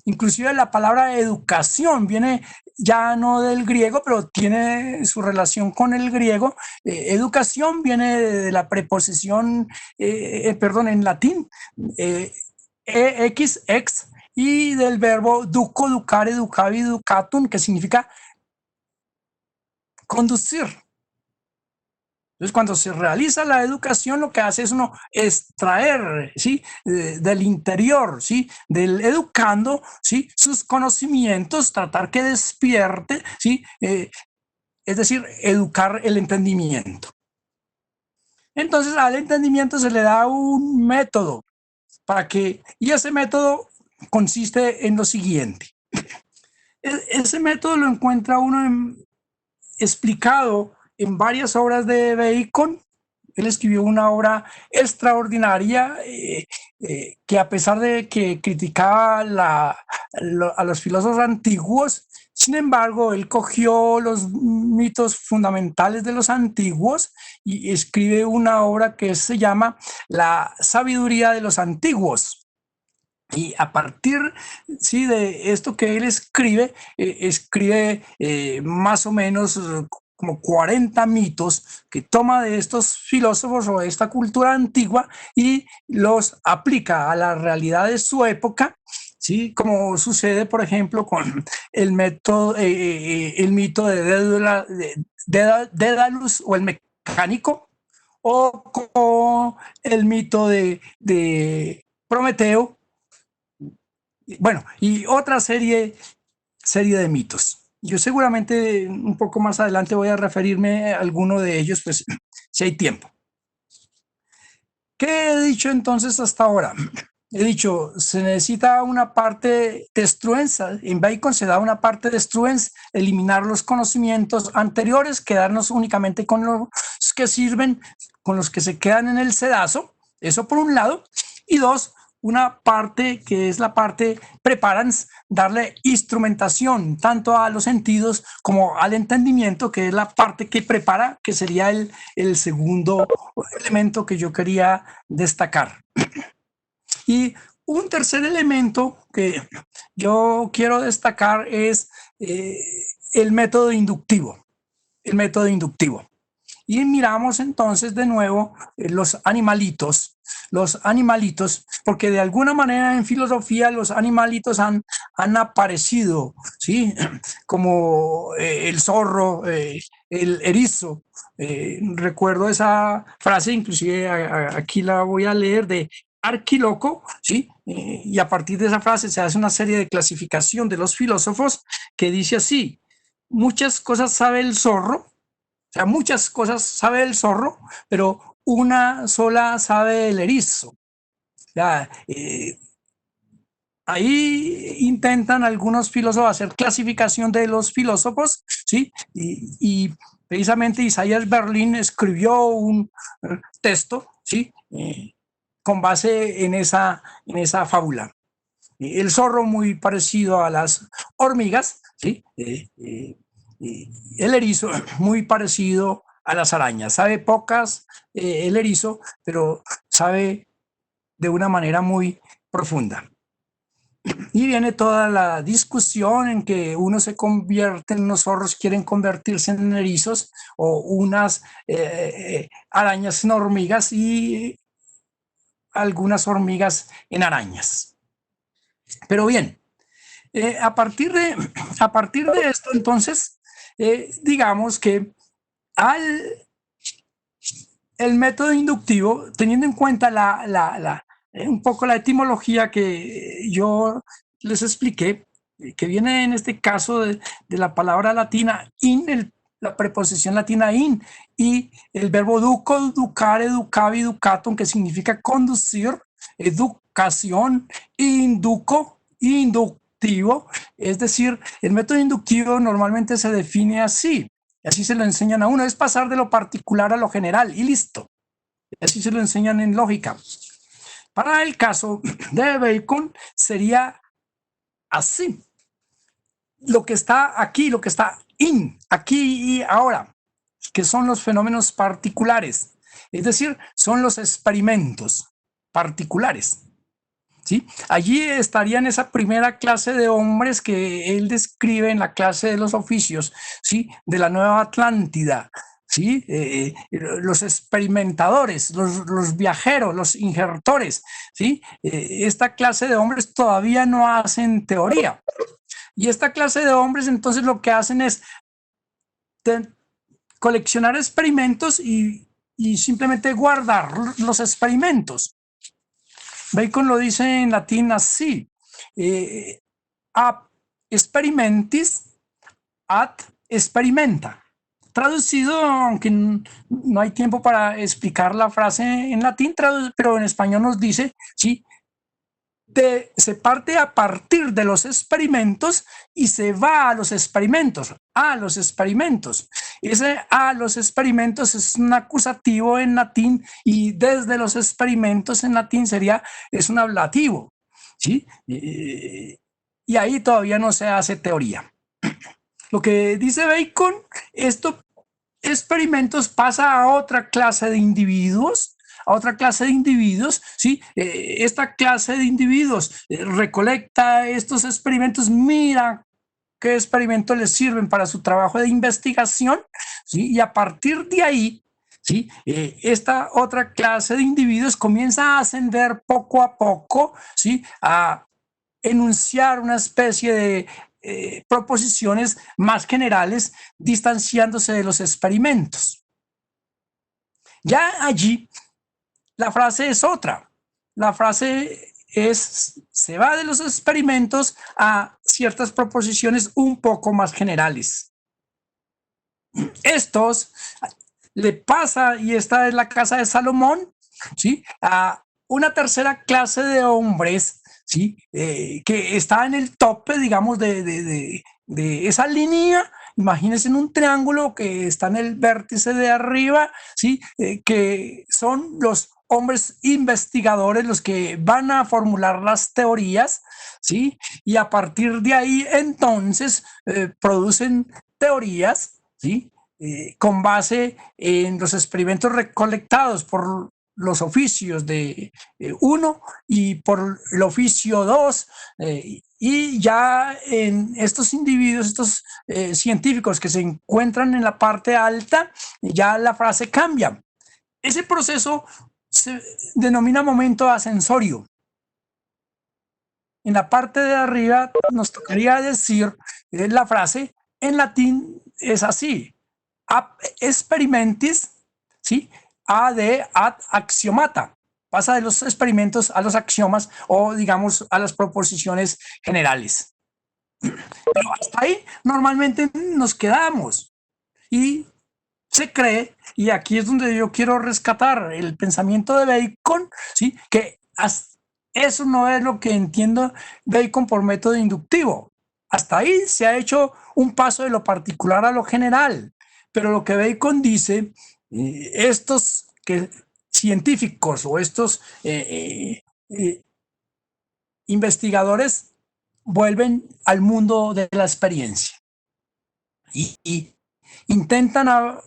Inclusive la palabra educación viene ya no del griego, pero tiene su relación con el griego. Educación viene de la preposición, en latín, ex, ex, y del verbo duco, ducare, ducavi, ducatum, que significa conducir. Entonces, cuando se realiza la educación, lo que hace es uno extraer, ¿sí? Del interior, ¿sí? Del educando, ¿sí? Sus conocimientos, tratar que despierte, ¿sí? Es decir, educar el entendimiento. Entonces, al entendimiento se le da un método para que, y ese método consiste en lo siguiente. Ese método lo encuentra uno explicado en varias obras de Bacon. Él escribió una obra extraordinaria que, a pesar de que criticaba a los filósofos antiguos, sin embargo, él cogió los mitos fundamentales de los antiguos y escribe una obra que se llama La sabiduría de los antiguos. Y a partir, sí, de esto que él escribe, más o menos como 40 mitos que toma de estos filósofos o de esta cultura antigua y los aplica a la realidad de su época, ¿sí? Como sucede, por ejemplo, con el método, el mito de Dédalus o el mecánico, o con el mito de Prometeo, bueno, y otra serie de mitos. Yo seguramente un poco más adelante voy a referirme a alguno de ellos, pues si hay tiempo. ¿Qué he dicho entonces hasta ahora? He dicho, se necesita una parte de Struens, en Bacon se da una parte de Struens, eliminar los conocimientos anteriores, quedarnos únicamente con los que sirven, con los que se quedan en el sedazo, eso por un lado, y dos, una parte que es la parte preparans, darle instrumentación tanto a los sentidos como al entendimiento, que es la parte que prepara, que sería el segundo elemento que yo quería destacar. Y un tercer elemento que yo quiero destacar es el método inductivo. El método inductivo. Y miramos entonces de nuevo los animalitos, porque de alguna manera en filosofía los animalitos han aparecido, ¿sí? Como el zorro, el erizo. Recuerdo esa frase, inclusive aquí la voy a leer, de Arquiloco, ¿sí? Y a partir de esa frase se hace una serie de clasificación de los filósofos que dice así: muchas cosas sabe el zorro, o sea, muchas cosas sabe el zorro, pero una sola sabe el erizo. Ya, ahí intentan algunos filósofos hacer clasificación de los filósofos, ¿sí? Y precisamente Isaiah Berlin escribió un texto, ¿sí? Con base en esa fábula. El zorro muy parecido a las hormigas, ¿sí? El erizo muy parecido a las arañas. Sabe pocas el erizo, pero sabe de una manera muy profunda. Y viene toda la discusión en que uno se convierte en unos zorros, quieren convertirse en erizos, o unas arañas en hormigas y algunas hormigas en arañas. Pero bien, a partir de esto, entonces, digamos que el método inductivo, teniendo en cuenta un poco la etimología que yo les expliqué, que viene en este caso de la palabra latina in, la preposición latina in, y el verbo duco, educar, educavi, educatum, que significa conducir, educación, induco, inductivo. Es decir, el método inductivo normalmente se define así: así se lo enseñan a uno, es pasar de lo particular a lo general y listo. Así se lo enseñan en lógica. Para el caso de Bacon sería así: lo que está aquí, lo que está aquí y ahora, que son los fenómenos particulares, es decir, son los experimentos particulares. ¿Sí? Allí estarían esa primera clase de hombres que él describe en la clase de los oficios, ¿sí? De la Nueva Atlántida, ¿sí? Los experimentadores, los viajeros, los injertores, ¿sí? Esta clase de hombres todavía no hacen teoría. Y esta clase de hombres entonces lo que hacen es coleccionar experimentos y simplemente guardar los experimentos. Bacon lo dice en latín así: ab experimentis ad experimenta. Traducido, aunque no hay tiempo para explicar la frase en latín, pero en español nos dice, ¿sí? Se parte a partir de los experimentos y se va a los experimentos, Ese a los experimentos es un acusativo en latín, y desde los experimentos en latín es un ablativo, ¿sí? Y ahí todavía no se hace teoría. Lo que dice Bacon, estos experimentos pasa a otra clase de individuos, ¿sí? Esta clase de individuos recolecta estos experimentos, mira qué experimentos les sirven para su trabajo de investigación, ¿sí? Y a partir de ahí, ¿sí? Esta otra clase de individuos comienza a ascender poco a poco, ¿sí? A enunciar una especie de proposiciones más generales, distanciándose de los experimentos. Ya allí la frase es otra. La frase se va de los experimentos a ciertas proposiciones un poco más generales. Estos le pasa, y esta es la casa de Salomón, ¿sí?, a una tercera clase de hombres, ¿sí?, que está en el tope, digamos, de esa línea. Imagínense en un triángulo que está en el vértice de arriba, ¿sí?, que son los hombres investigadores los que van a formular las teorías, ¿sí?, y a partir de ahí entonces producen teorías, ¿sí?, con base en los experimentos recolectados por los oficios de uno y por el oficio 2, y ya en estos individuos, estos científicos que se encuentran en la parte alta, ya la frase cambia. Ese proceso se denomina momento ascensorio. En la parte de arriba nos tocaría decir la frase, en latín es así: ab experimentis, ¿sí?, ad axiomata. Pasa de los experimentos a los axiomas, o digamos a las proposiciones generales. Pero hasta ahí normalmente nos quedamos. Y se cree, y aquí es donde yo quiero rescatar el pensamiento de Bacon, ¿sí?, que eso no es lo que entiendo Bacon por método inductivo. Hasta ahí se ha hecho un paso de lo particular a lo general, pero lo que Bacon dice, estos científicos o estos investigadores vuelven al mundo de la experiencia y intentan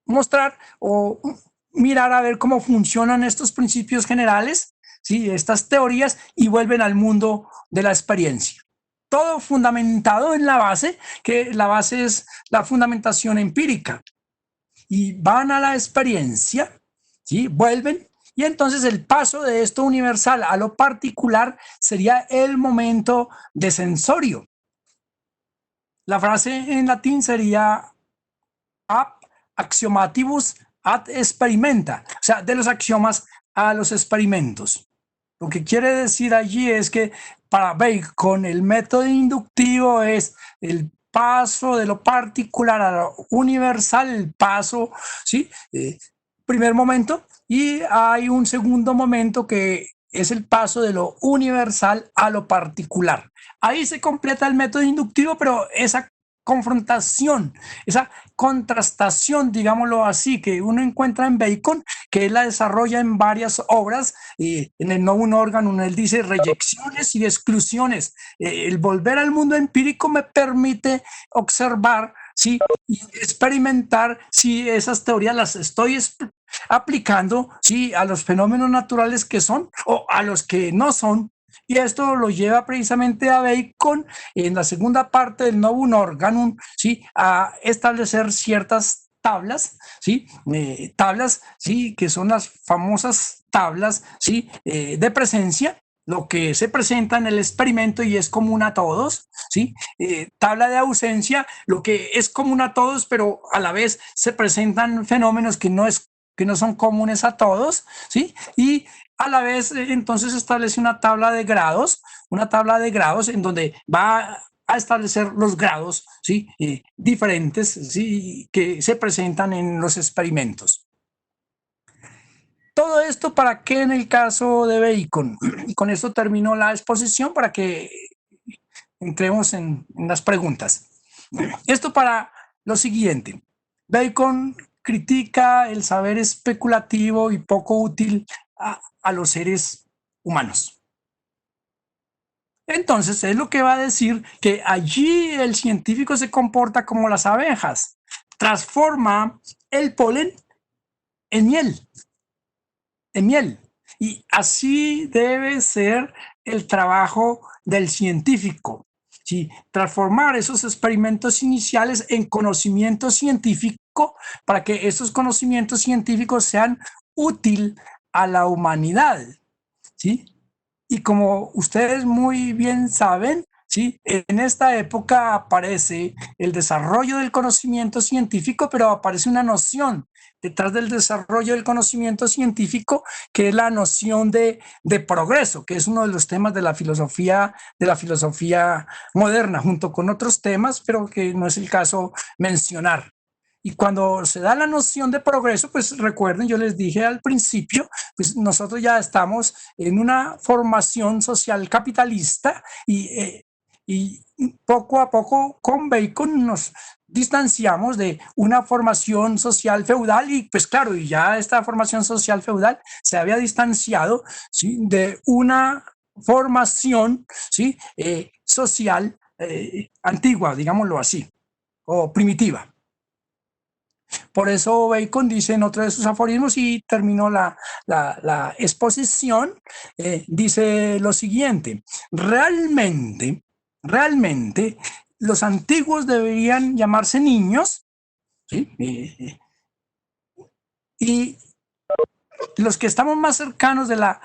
mostrar o mirar a ver cómo funcionan estos principios generales, ¿sí?, estas teorías, y vuelven al mundo de la experiencia. Todo fundamentado en la base, que la base es la fundamentación empírica. Y van a la experiencia, ¿sí?, vuelven, y entonces el paso de esto universal a lo particular sería el momento de sensorio. La frase en latín sería ab axiomatibus ad experimenta, o sea, de los axiomas a los experimentos. Lo que quiere decir allí es que para Bacon el método inductivo es el paso de lo particular a lo universal, el paso, ¿sí?, primer momento, y hay un segundo momento que es el paso de lo universal a lo particular. Ahí se completa el método inductivo, pero esa confrontación, esa contrastación, digámoslo así, que uno encuentra en Bacon, que él la desarrolla en varias obras, en el Novum Organum él dice reyecciones y exclusiones. El volver al mundo empírico me permite observar, ¿sí?, y experimentar si esas teorías las estoy aplicando, ¿sí?, a los fenómenos naturales que son o a los que no son. Y esto lo lleva precisamente a Bacon en la segunda parte del Novum Organum, ¿sí?, a establecer ciertas tablas, ¿sí?, tablas, ¿sí?, que son las famosas tablas, ¿sí?, de presencia, lo que se presenta en el experimento y es común a todos, ¿sí? Tabla de ausencia, lo que es común a todos, pero a la vez se presentan fenómenos que no son comunes a todos, ¿sí? Y a la vez entonces establece una tabla de grados en donde va a establecer los grados, ¿sí?, diferentes, ¿sí?, que se presentan en los experimentos. Todo esto para qué en el caso de Bacon. Y con esto termino la exposición para que entremos en las preguntas. Esto para lo siguiente. Bacon critica el saber especulativo y poco útil a los seres humanos. Entonces, es lo que va a decir que allí el científico se comporta como las abejas, transforma el polen en miel. Y así debe ser el trabajo del científico, ¿sí?, transformar esos experimentos iniciales en conocimiento científico para que esos conocimientos científicos sean útiles a la humanidad, ¿sí? Y como ustedes muy bien saben, ¿sí? En esta época aparece el desarrollo del conocimiento científico, pero aparece una noción detrás del desarrollo del conocimiento científico, que es la noción de progreso, que es uno de los temas de la filosofía moderna, junto con otros temas, pero que no es el caso mencionar. Y cuando se da la noción de progreso, pues recuerden, yo les dije al principio, pues nosotros ya estamos en una formación social capitalista y poco a poco con Bacon nos distanciamos de una formación social feudal y pues claro, y ya esta formación social feudal se había distanciado, ¿sí?, de una formación, ¿sí?, social antigua, digámoslo así, o primitiva. Por eso Bacon dice en otro de sus aforismos, y terminó la exposición, dice lo siguiente: realmente los antiguos deberían llamarse niños, ¿sí? Y los que estamos más cercanos de la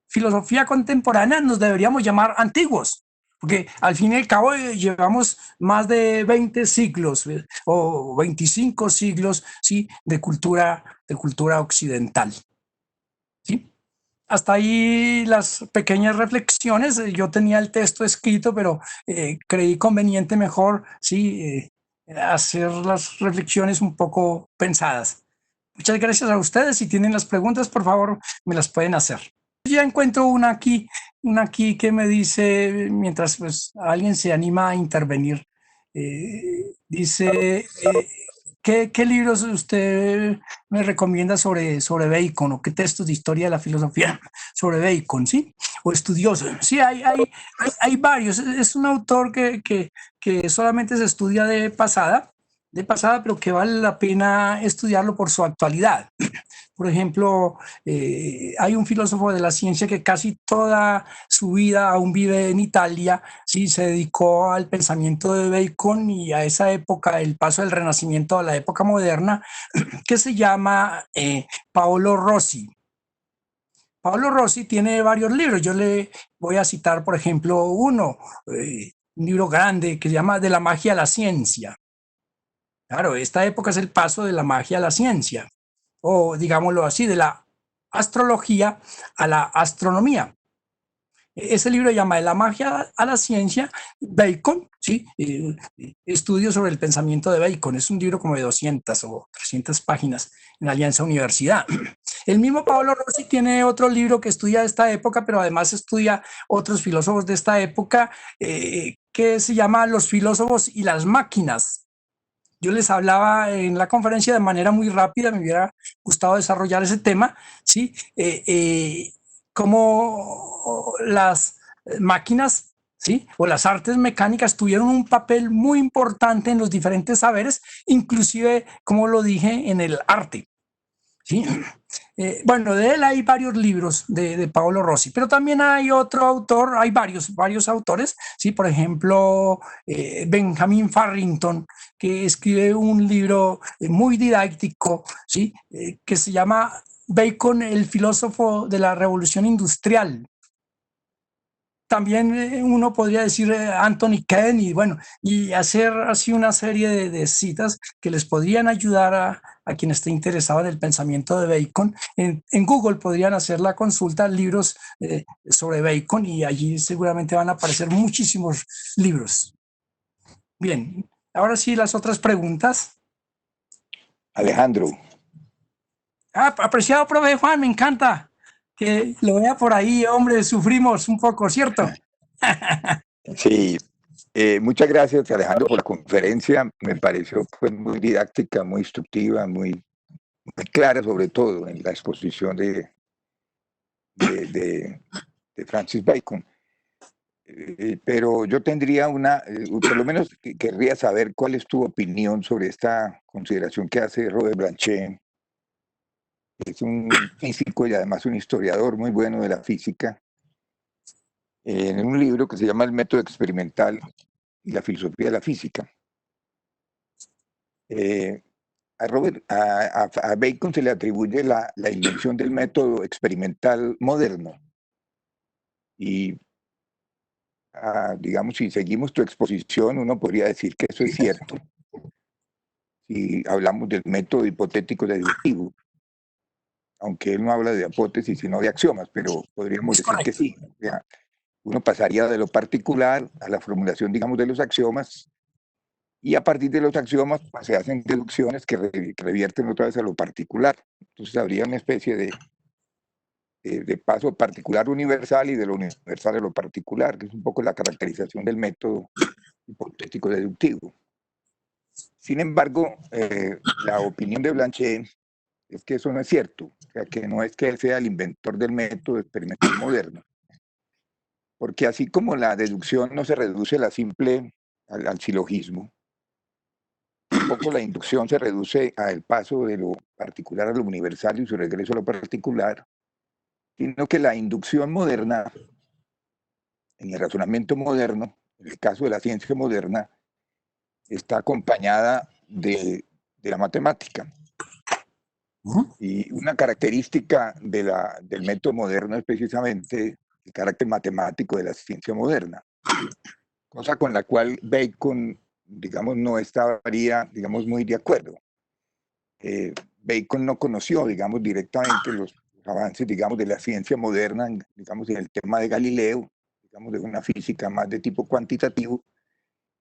filosofía contemporánea nos deberíamos llamar antiguos, porque al fin y al cabo llevamos más de 20 siglos o 25 siglos, ¿sí?, de cultura occidental, ¿sí? Hasta ahí las pequeñas reflexiones. Yo tenía el texto escrito, pero creí conveniente mejor, ¿sí?, hacer las reflexiones un poco pensadas. Muchas gracias a ustedes. Si tienen las preguntas, por favor, me las pueden hacer. Ya encuentro una aquí que me dice, mientras pues alguien se anima a intervenir, dice, ¿qué libros usted me recomienda sobre Bacon, o qué textos de historia de la filosofía sobre Bacon, sí? O estudioso. Sí, hay varios. Es un autor que solamente se estudia de pasada, pero que vale la pena estudiarlo por su actualidad. Por ejemplo, hay un filósofo de la ciencia que casi toda su vida aún vive en Italia, sí, se dedicó al pensamiento de Bacon y a esa época, el paso del Renacimiento a la época moderna, que se llama Paolo Rossi. Paolo Rossi tiene varios libros. Yo le voy a citar, por ejemplo, un libro grande que se llama De la magia a la ciencia. Claro, esta época es el paso de la magia a la ciencia, o digámoslo así, de la astrología a la astronomía. Ese libro se llama De la magia a la ciencia, Bacon, ¿sí? Estudios sobre el pensamiento de Bacon. Es un libro como de 200 o 300 páginas en Alianza Universidad. El mismo Paolo Rossi tiene otro libro que estudia esta época, pero además estudia otros filósofos de esta época, que se llama Los filósofos y las máquinas. Yo les hablaba en la conferencia de manera muy rápida, me hubiera gustado desarrollar ese tema, ¿sí? Cómo las máquinas, ¿sí?, o las artes mecánicas tuvieron un papel muy importante en los diferentes saberes, inclusive, como lo dije, en el arte, ¿sí? Bueno, de él hay varios libros de Paolo Rossi, pero también hay otro autor, hay varios autores, ¿sí? Por ejemplo, Benjamin Farrington, que escribe un libro muy didáctico, ¿sí? Que se llama Bacon, el filósofo de la revolución industrial. También uno podría decir Anthony Kenn, y bueno, y hacer así una serie de citas que les podrían ayudar a quien esté interesado en el pensamiento de Bacon. En Google podrían hacer la consulta libros sobre Bacon, y allí seguramente van a aparecer muchísimos libros. Bien, ahora sí, las otras preguntas. Alejandro. Apreciado profe Juan, me encanta que lo vea por ahí, hombre, sufrimos un poco, ¿cierto? Sí, muchas gracias, Alejandro, por la conferencia. Me pareció pues, muy didáctica, muy instructiva, muy clara, sobre todo en la exposición de Francis Bacon. Pero yo tendría por lo menos querría saber cuál es tu opinión sobre esta consideración que hace Robert Blanchet. Es un físico y además un historiador muy bueno de la física, en un libro que se llama El método experimental y la filosofía de la física. A Bacon se le atribuye la invención del método experimental moderno. Y, digamos, si seguimos tu exposición, uno podría decir que eso es cierto. Si hablamos del método hipotético deductivo, aunque él no habla de hipótesis, sino de axiomas, pero podríamos decir que sí. O sea, uno pasaría de lo particular a la formulación, digamos, de los axiomas, y a partir de los axiomas pues, se hacen deducciones que revierten otra vez a lo particular. Entonces habría una especie de paso particular universal y de lo universal a lo particular, que es un poco la caracterización del método hipotético deductivo. Sin embargo, la opinión de Blanchet es que eso no es cierto, o sea, que no es que él sea el inventor del método experimental moderno, porque así como la deducción no se reduce a la simple, al silogismo, tampoco la inducción se reduce al paso de lo particular a lo universal y su regreso a lo particular, sino que la inducción moderna, en el razonamiento moderno, en el caso de la ciencia moderna, está acompañada de la matemática. Y una característica del método moderno es precisamente el carácter matemático de la ciencia moderna, cosa con la cual Bacon, digamos, no estaría, digamos, muy de acuerdo. Bacon no conoció, digamos, directamente los avances, digamos, de la ciencia moderna, digamos, en el tema de Galileo, digamos, de una física más de tipo cuantitativo,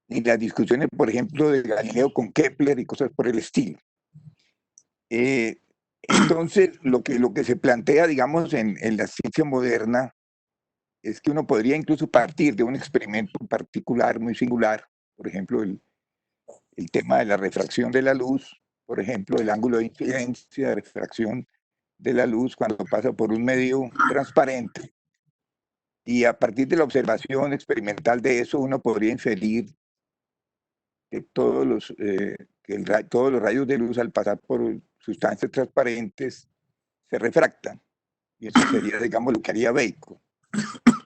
y las discusiones, por ejemplo, de Galileo con Kepler y cosas por el estilo. Entonces, lo que se plantea, digamos, en la ciencia moderna es que uno podría incluso partir de un experimento particular, muy singular, por ejemplo, el tema de la refracción de la luz, por ejemplo, el ángulo de incidencia de refracción de la luz cuando pasa por un medio transparente. Y a partir de la observación experimental de eso, uno podría inferir que todos los rayos de luz al pasar por sustancias transparentes se refractan. Y eso sería, digamos, lo que haría Bacon.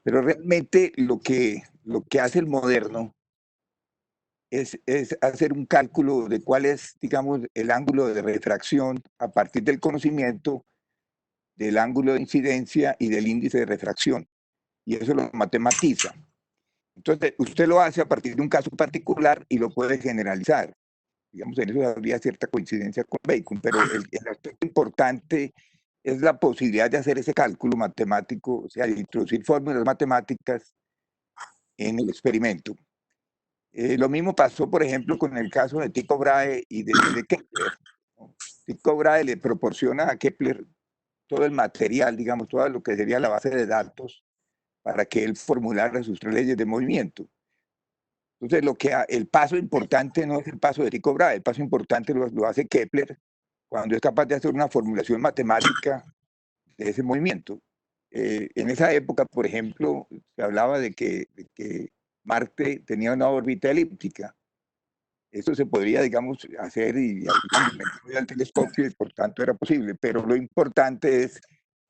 Pero realmente lo que hace el moderno es hacer un cálculo de cuál es, digamos, el ángulo de refracción a partir del conocimiento del ángulo de incidencia y del índice de refracción. Y eso lo matematiza. Entonces, usted lo hace a partir de un caso particular y lo puede generalizar. Digamos, en eso habría cierta coincidencia con Bacon, pero el aspecto importante es la posibilidad de hacer ese cálculo matemático, o sea, de introducir fórmulas matemáticas en el experimento. Lo mismo pasó, por ejemplo, con el caso de Tycho Brahe y de Kepler. Tycho Brahe le proporciona a Kepler todo el material, digamos, todo lo que sería la base de datos para que él formulara sus tres leyes de movimiento. Entonces, el paso importante no es el paso de Tycho Brahe, el paso importante lo hace Kepler cuando es capaz de hacer una formulación matemática de ese movimiento. En esa época, por ejemplo, se hablaba de que Marte tenía una órbita elíptica. Eso se podría, digamos, hacer y al telescopio y por tanto era posible, pero lo importante es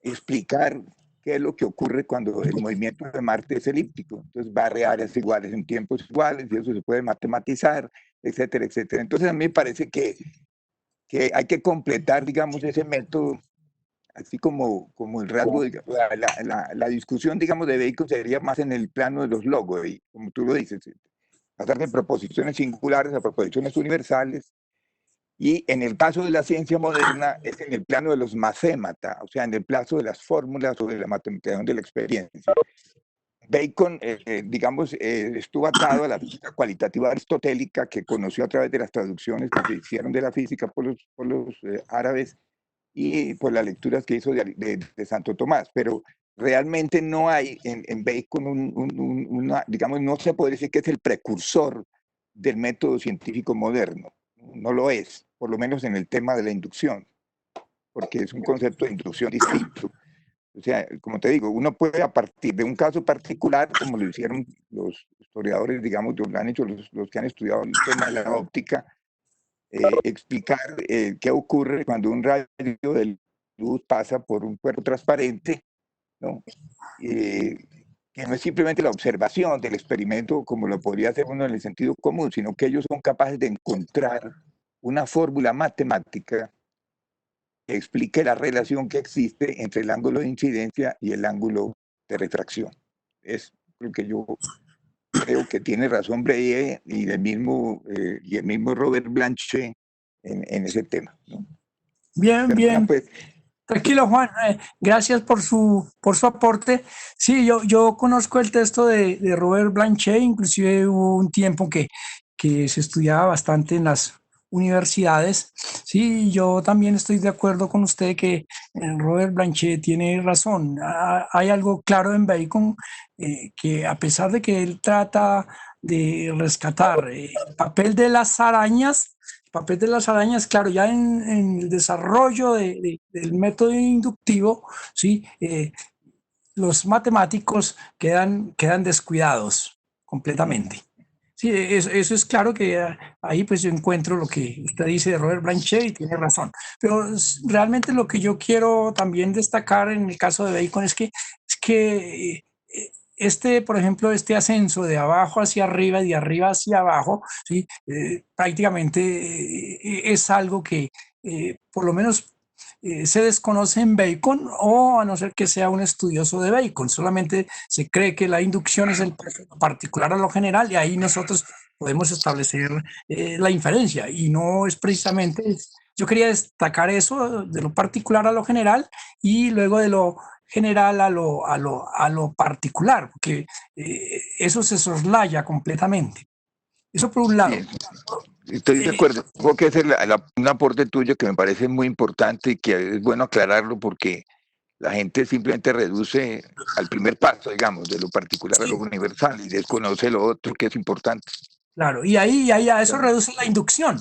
explicar qué es lo que ocurre cuando el movimiento de Marte es elíptico. Entonces barre áreas iguales en tiempos iguales y eso se puede matematizar, etcétera, etcétera. Entonces a mí me parece que hay que completar, digamos, ese método, así como el rasgo, la discusión, digamos, de Bacon sería más en el plano de los logos, y como tú lo dices, pasar de proposiciones singulares a proposiciones universales, y en el caso de la ciencia moderna es en el plano de los mathemata, o sea, en el plano de las fórmulas o de la matematización de la experiencia. Bacon, digamos, estuvo atado a la física cualitativa aristotélica que conoció a través de las traducciones que se hicieron de la física por los árabes y por las lecturas que hizo de Santo Tomás, pero realmente no hay en Bacon digamos, no se puede decir que es el precursor del método científico moderno, no lo es, por lo menos en el tema de la inducción, porque es un concepto de inducción distinto. O sea, como te digo, uno puede a partir de un caso particular, como lo hicieron los historiadores, digamos, lo han hecho los que han estudiado el tema de la óptica, explicar qué ocurre cuando un rayo de luz pasa por un cuerpo transparente, ¿no? Que no es simplemente la observación del experimento como lo podría hacer uno en el sentido común, sino que ellos son capaces de encontrar una fórmula matemática que explique la relación que existe entre el ángulo de incidencia y el ángulo de refracción. es lo que yo creo que tiene razón Breyer y el mismo Robert Blanchet en ese tema, ¿no? Bien, Perdona, bien. pues, Tranquilo, Juan. Gracias por su aporte. Sí, yo conozco el texto de Robert Blanchet, inclusive hubo un tiempo que se estudiaba bastante en las universidades. Sí, yo también estoy de acuerdo con usted que Robert Blanchet tiene razón. Hay algo claro en Bacon, que a pesar de que él trata de rescatar el papel de las arañas, papel de las arañas, claro, ya en el desarrollo del método inductivo, ¿sí? Los matemáticos quedan descuidados completamente. Sí, eso es claro que ahí pues yo encuentro lo que usted dice de Robert Blanchet y tiene razón. Pero realmente lo que yo quiero también destacar en el caso de Bacon es que por ejemplo, este ascenso de abajo hacia arriba y de arriba hacia abajo, ¿sí? Prácticamente es algo que por lo menos se desconoce en Bacon, o a no ser que sea un estudioso de Bacon. Solamente se cree que la inducción es el particular a lo general y ahí nosotros podemos establecer la inferencia y no es precisamente... Yo quería destacar eso de lo particular a lo general y luego de lo general a lo particular, porque eso se soslaya completamente. Eso por un lado. sí, estoy de acuerdo. Tengo que hacer un aporte tuyo que me parece muy importante y que es bueno aclararlo porque la gente simplemente reduce al primer paso, digamos, de lo particular a lo Sí, universal y desconoce lo otro que es importante. claro, y ahí a eso Claro. reduce la inducción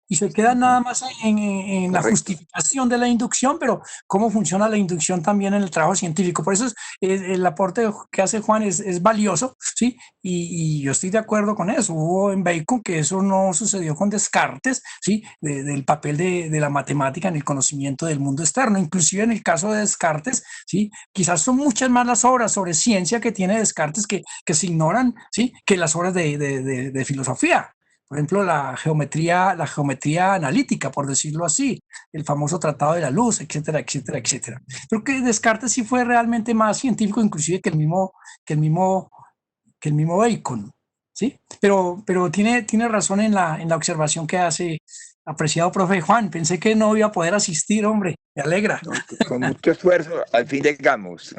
y se queda Ujú, nada más en la correcto. justificación de la inducción, pero cómo funciona la inducción también en el trabajo científico. Por eso el aporte que hace Juan es valioso, ¿sí? Y yo estoy de acuerdo con eso. Hubo en Bacon que eso no sucedió con Descartes, ¿sí? Del papel de la matemática en el conocimiento del mundo externo. Inclusive en el caso de Descartes, ¿sí? Quizás son muchas más las obras sobre ciencia que tiene Descartes que se ignoran, ¿sí? Que las obras de filosofía. Por ejemplo, la geometría analítica, por decirlo así, el famoso tratado de la luz, etcétera, etcétera, etcétera. Creo que Descartes sí fue realmente más científico, inclusive que el mismo, que el mismo Bacon, ¿sí? Pero tiene razón en la observación que hace, apreciado profe Juan. Pensé que no iba a poder asistir, hombre, me alegra. ¿No? Con mucho esfuerzo, al fin llegamos.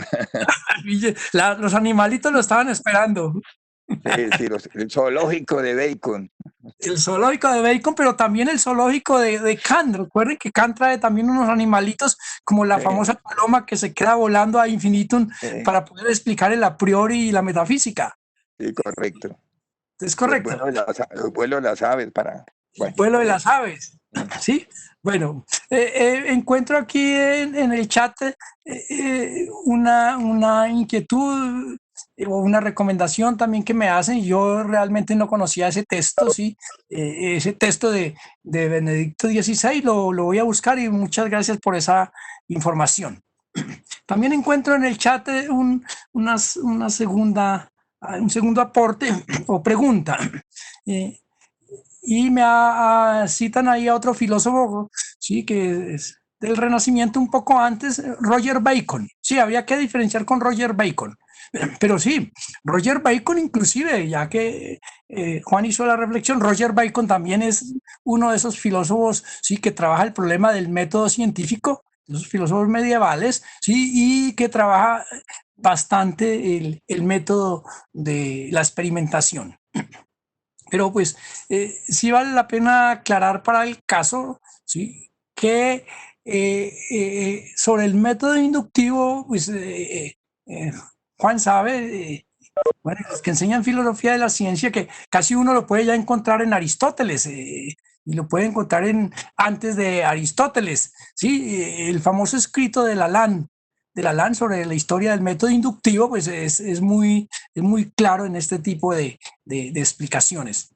Los animalitos lo estaban esperando. Sí, sí, el zoológico de Bacon. El zoológico de Bacon, pero también el zoológico de Kant. Recuerden que Kant trae también unos animalitos como la famosa Sí, paloma que se queda volando a infinitum sí, para poder explicar el a priori y la metafísica. sí, correcto. ¿Es correcto? El vuelo de las aves para... El Bueno, vuelo de las aves. mm, ¿Sí? Bueno, encuentro aquí en el chat una inquietud o una recomendación también que me hacen. Yo realmente no conocía ese texto, ¿sí? Ese texto de Benedicto XVI, lo voy a buscar y muchas gracias por esa información. También encuentro en el chat una segunda, un segundo aporte o pregunta. Eh, y citan ahí a otro filósofo, sí, que es del Renacimiento un poco antes, Roger Bacon. Sí, habría que diferenciar con Roger Bacon. Pero sí, Roger Bacon inclusive, ya que Juan hizo la reflexión, Roger Bacon también es uno de esos filósofos, sí, que trabaja el problema del método científico, esos filósofos medievales, sí, y que trabaja bastante el método de la experimentación. Pero pues sí vale la pena aclarar para el caso, ¿sí? Que sobre el método inductivo, pues Juan sabe, bueno, los que enseñan filosofía de la ciencia, que casi uno lo puede ya encontrar en Aristóteles, y lo puede encontrar antes de Aristóteles, ¿sí? El famoso escrito de Lalanne sobre la historia del método inductivo, pues es muy claro en este tipo de explicaciones.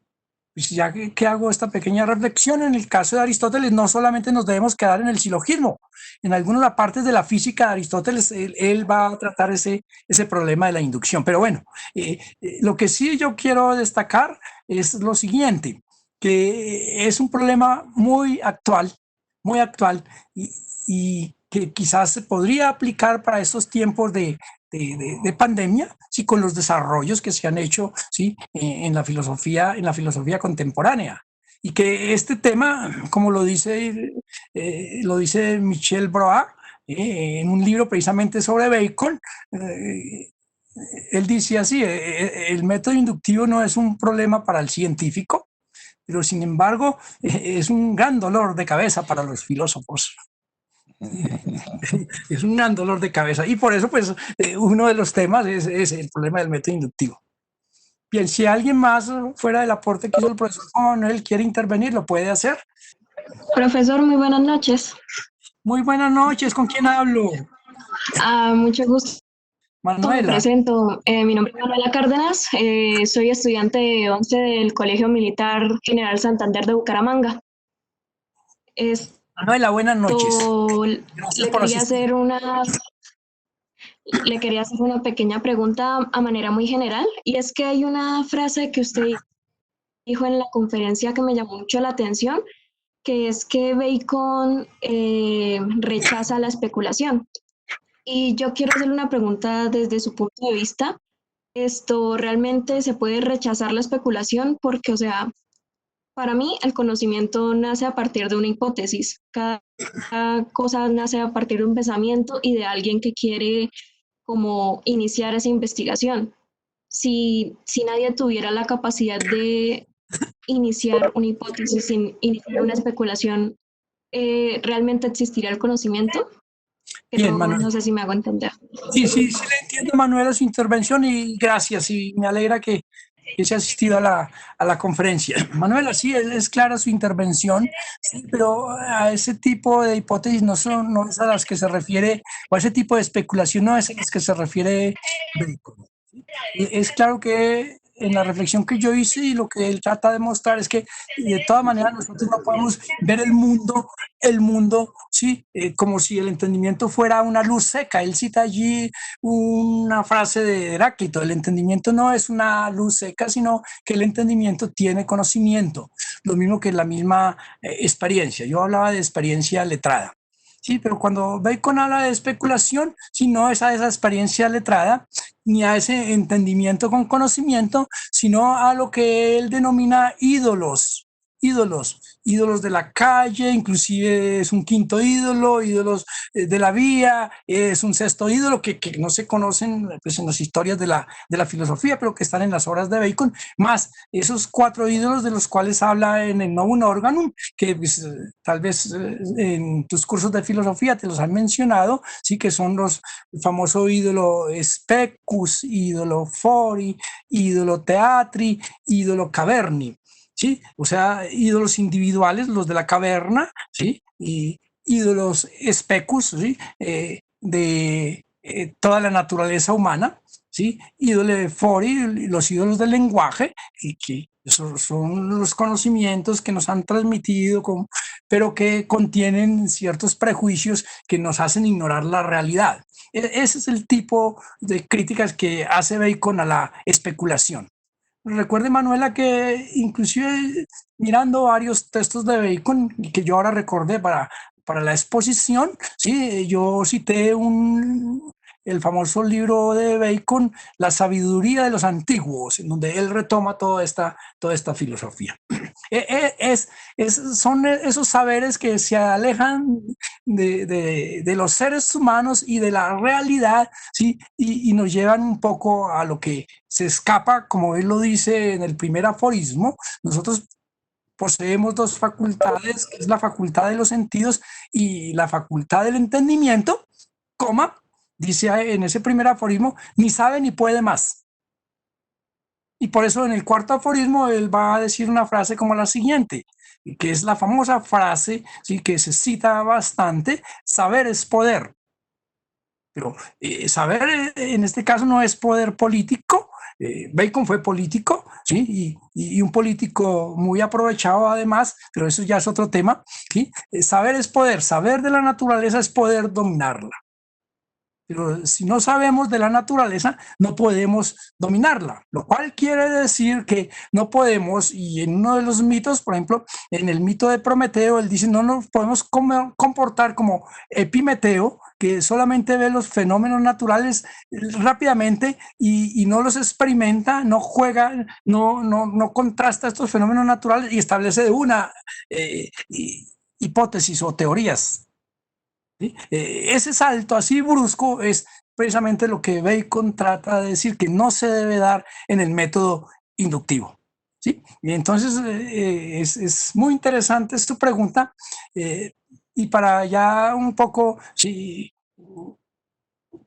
Pues ya que hago esta pequeña reflexión, en el caso de Aristóteles no solamente nos debemos quedar en el silogismo, en algunas partes de la física de Aristóteles él va a tratar ese problema de la inducción. Pero bueno, lo que sí yo quiero destacar es lo siguiente, que es un problema muy actual y que quizás se podría aplicar para estos tiempos de pandemia, sí, con los desarrollos que se han hecho, sí, en la filosofía contemporánea. Y que este tema, como lo dice Michel Broa, en un libro precisamente sobre Bacon, él dice así, el método inductivo no es un problema para el científico, pero sin embargo es un gran dolor de cabeza para los filósofos. Es un gran dolor de cabeza y por eso pues uno de los temas es el problema del método inductivo. Bien, si alguien más fuera del aporte que hizo el profesor Manuel quiere intervenir, lo puede hacer. Profesor, muy buenas noches. Muy buenas noches, ¿con quién hablo? Mucho gusto. Me Manuela. presento. Mi nombre es Manuela Cárdenas. Soy estudiante de 11 del Colegio Militar General Santander de Bucaramanga. Manuela, buenas noches. Le quería hacer una pequeña pregunta a manera muy general, y es que hay una frase que usted dijo en la conferencia que me llamó mucho la atención, que es que Bacon rechaza la especulación. Y yo quiero hacerle una pregunta desde su punto de vista. ¿Esto realmente se puede rechazar la especulación? Porque, o sea, para mí el conocimiento nace a partir de una hipótesis. Cada cosa nace a partir de un pensamiento y de alguien que quiere como iniciar esa investigación. Si nadie tuviera la capacidad de iniciar una hipótesis, sin iniciar una especulación, ¿realmente existiría el conocimiento? Bien, Manuel. No sé si me hago entender. Sí, le entiendo, Manuela, su intervención y gracias, y me alegra que se ha asistido a la conferencia. Manuela, sí, es clara su intervención, sí, pero a ese tipo de hipótesis no es a las que se refiere, o a ese tipo de especulación no es a las que se refiere Bacon. Es claro que en la reflexión que yo hice y lo que él trata de mostrar es que de todas maneras nosotros no podemos ver el mundo, ¿sí? Como si el entendimiento fuera una luz seca. Él cita allí una frase de Heráclito: el entendimiento no es una luz seca, sino que el entendimiento tiene conocimiento, lo mismo que la misma experiencia. Yo hablaba de experiencia letrada. Sí, pero cuando Bacon habla de especulación, si no es a esa experiencia letrada, ni a ese entendimiento con conocimiento, sino a lo que él denomina ídolos de la calle, inclusive es un quinto ídolo, ídolos de la vía, es un sexto ídolo que no se conocen pues, en las historias de la filosofía, pero que están en las obras de Bacon, más esos 4 ídolos de los cuales habla en el Novum Organum, que pues, tal vez en tus cursos de filosofía te los han mencionado, sí, que son los famoso ídolo Specus, ídolo Fori, ídolo Teatri, ídolo Caverni. ¿Sí? O sea, ídolos individuales, los de la caverna, ¿sí? Y ídolos specus, ¿sí? De toda la naturaleza humana, ¿sí? Ídolo fori, los ídolos del lenguaje, y que son los conocimientos que nos han transmitido, pero que contienen ciertos prejuicios que nos hacen ignorar la realidad. Ese es el tipo de críticas que hace Bacon a la especulación. Recuerde, Manuela, que inclusive mirando varios textos de Bacon, que yo ahora recordé para la exposición, sí, yo cité el famoso libro de Bacon, La sabiduría de los antiguos, en donde él retoma toda esta filosofía. Son esos saberes que se alejan de los seres humanos y de la realidad, ¿sí? Y nos llevan un poco a lo que se escapa, como él lo dice en el primer aforismo. Nosotros poseemos 2 facultades, que es la facultad de los sentidos y la facultad del entendimiento, dice en ese primer aforismo, ni sabe ni puede más. Y por eso en el 4º aforismo él va a decir una frase como la siguiente, que es la famosa frase, ¿sí? Que se cita bastante: saber es poder. Pero saber en este caso no es poder político. Bacon fue político, ¿sí? Y un político muy aprovechado además, pero eso ya es otro tema, ¿sí? Saber es poder, saber de la naturaleza es poder dominarla. Pero si no sabemos de la naturaleza, no podemos dominarla, lo cual quiere decir que no podemos, y en uno de los mitos, por ejemplo, en el mito de Prometeo, él dice, no nos podemos comportar como Epimeteo, que solamente ve los fenómenos naturales rápidamente y no los experimenta, no juega, no contrasta estos fenómenos naturales y establece de una hipótesis o teorías. ¿Sí? Ese salto así brusco es precisamente lo que Bacon trata de decir que no se debe dar en el método inductivo. ¿Sí? Y entonces es muy interesante esta pregunta y para ya un poco, sí,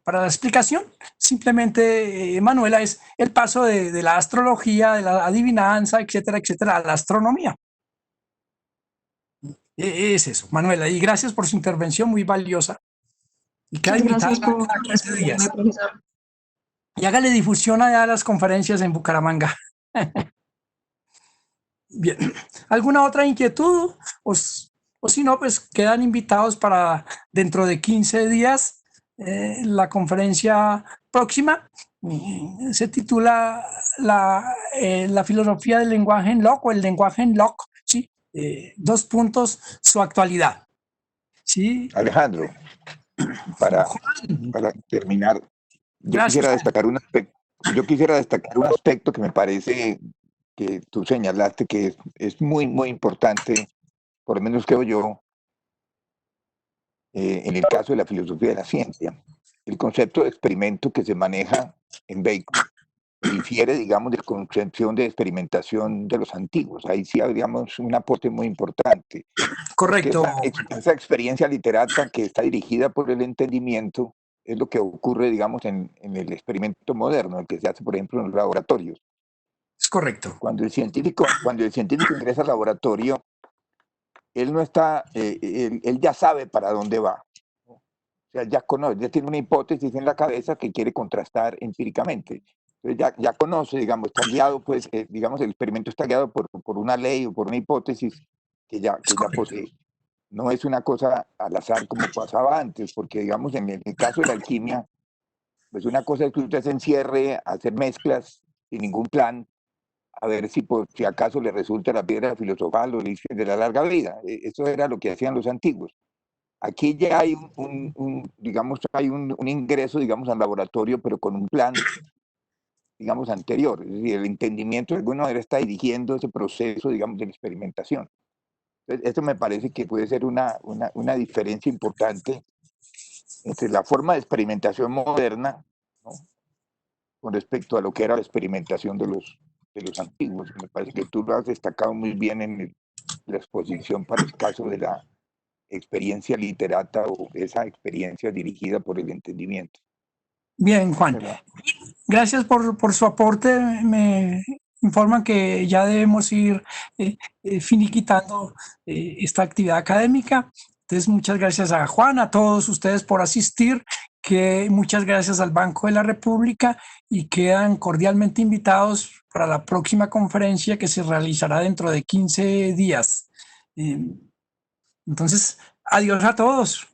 para la explicación, simplemente, Manuela, es el paso de la astrología, de la adivinanza, etcétera, etcétera, a la astronomía. Es eso, Manuela, y gracias por su intervención muy valiosa. Y cada Gracias invitada por cada 15 días. responderme, profesor. Y hágale difusión allá a las conferencias en Bucaramanga. Bien, ¿alguna otra inquietud? O si no, pues quedan invitados para dentro de 15 días la conferencia próxima. Se titula la filosofía del lenguaje en Locke o el lenguaje en Locke, ¿sí? 2 puntos, su actualidad. ¿Sí? Alejandro, para terminar, Gracias. yo quisiera destacar un aspecto que me parece que tú señalaste que es muy, muy importante, por lo menos creo yo, en el caso de la filosofía de la ciencia. El concepto de experimento que se maneja en Bacon difiere, digamos, de la concepción de experimentación de los antiguos. Ahí sí habríamos un aporte muy importante. Correcto. Esa experiencia literata que está dirigida por el entendimiento es lo que ocurre, digamos, en el experimento moderno, el que se hace, por ejemplo, en los laboratorios. Es correcto. Cuando el científico ingresa al laboratorio, él no está, él ya sabe para dónde va. O sea, ya conoce, ya tiene una hipótesis en la cabeza que quiere contrastar empíricamente. Entonces ya conoce, digamos, está guiado, pues, digamos, el experimento está guiado por una ley o por una hipótesis que ya posee. No es una cosa al azar como pasaba antes, porque, digamos, en el caso de la alquimia, pues una cosa es que usted se encierre a hacer mezclas sin ningún plan, a ver si acaso le resulta la piedra filosofal o el elixir de la larga vida. Eso era lo que hacían los antiguos. Aquí ya hay digamos, hay un ingreso, digamos, al laboratorio, pero con un plan, digamos, anterior. Es decir, el entendimiento de alguna manera está dirigiendo ese proceso, digamos, de la experimentación. Entonces, esto me parece que puede ser una diferencia importante entre la forma de experimentación moderna, ¿no?, con respecto a lo que era la experimentación de los antiguos. Me parece que tú lo has destacado muy bien en la exposición para el caso de la experiencia literata o esa experiencia dirigida por el entendimiento. Bien, Juan. Gracias por su aporte. Me informan que ya debemos ir finiquitando esta actividad académica. Entonces, muchas gracias a Juan, a todos ustedes por asistir, que muchas gracias al Banco de la República y quedan cordialmente invitados para la próxima conferencia que se realizará dentro de 15 días. Entonces, adiós a todos.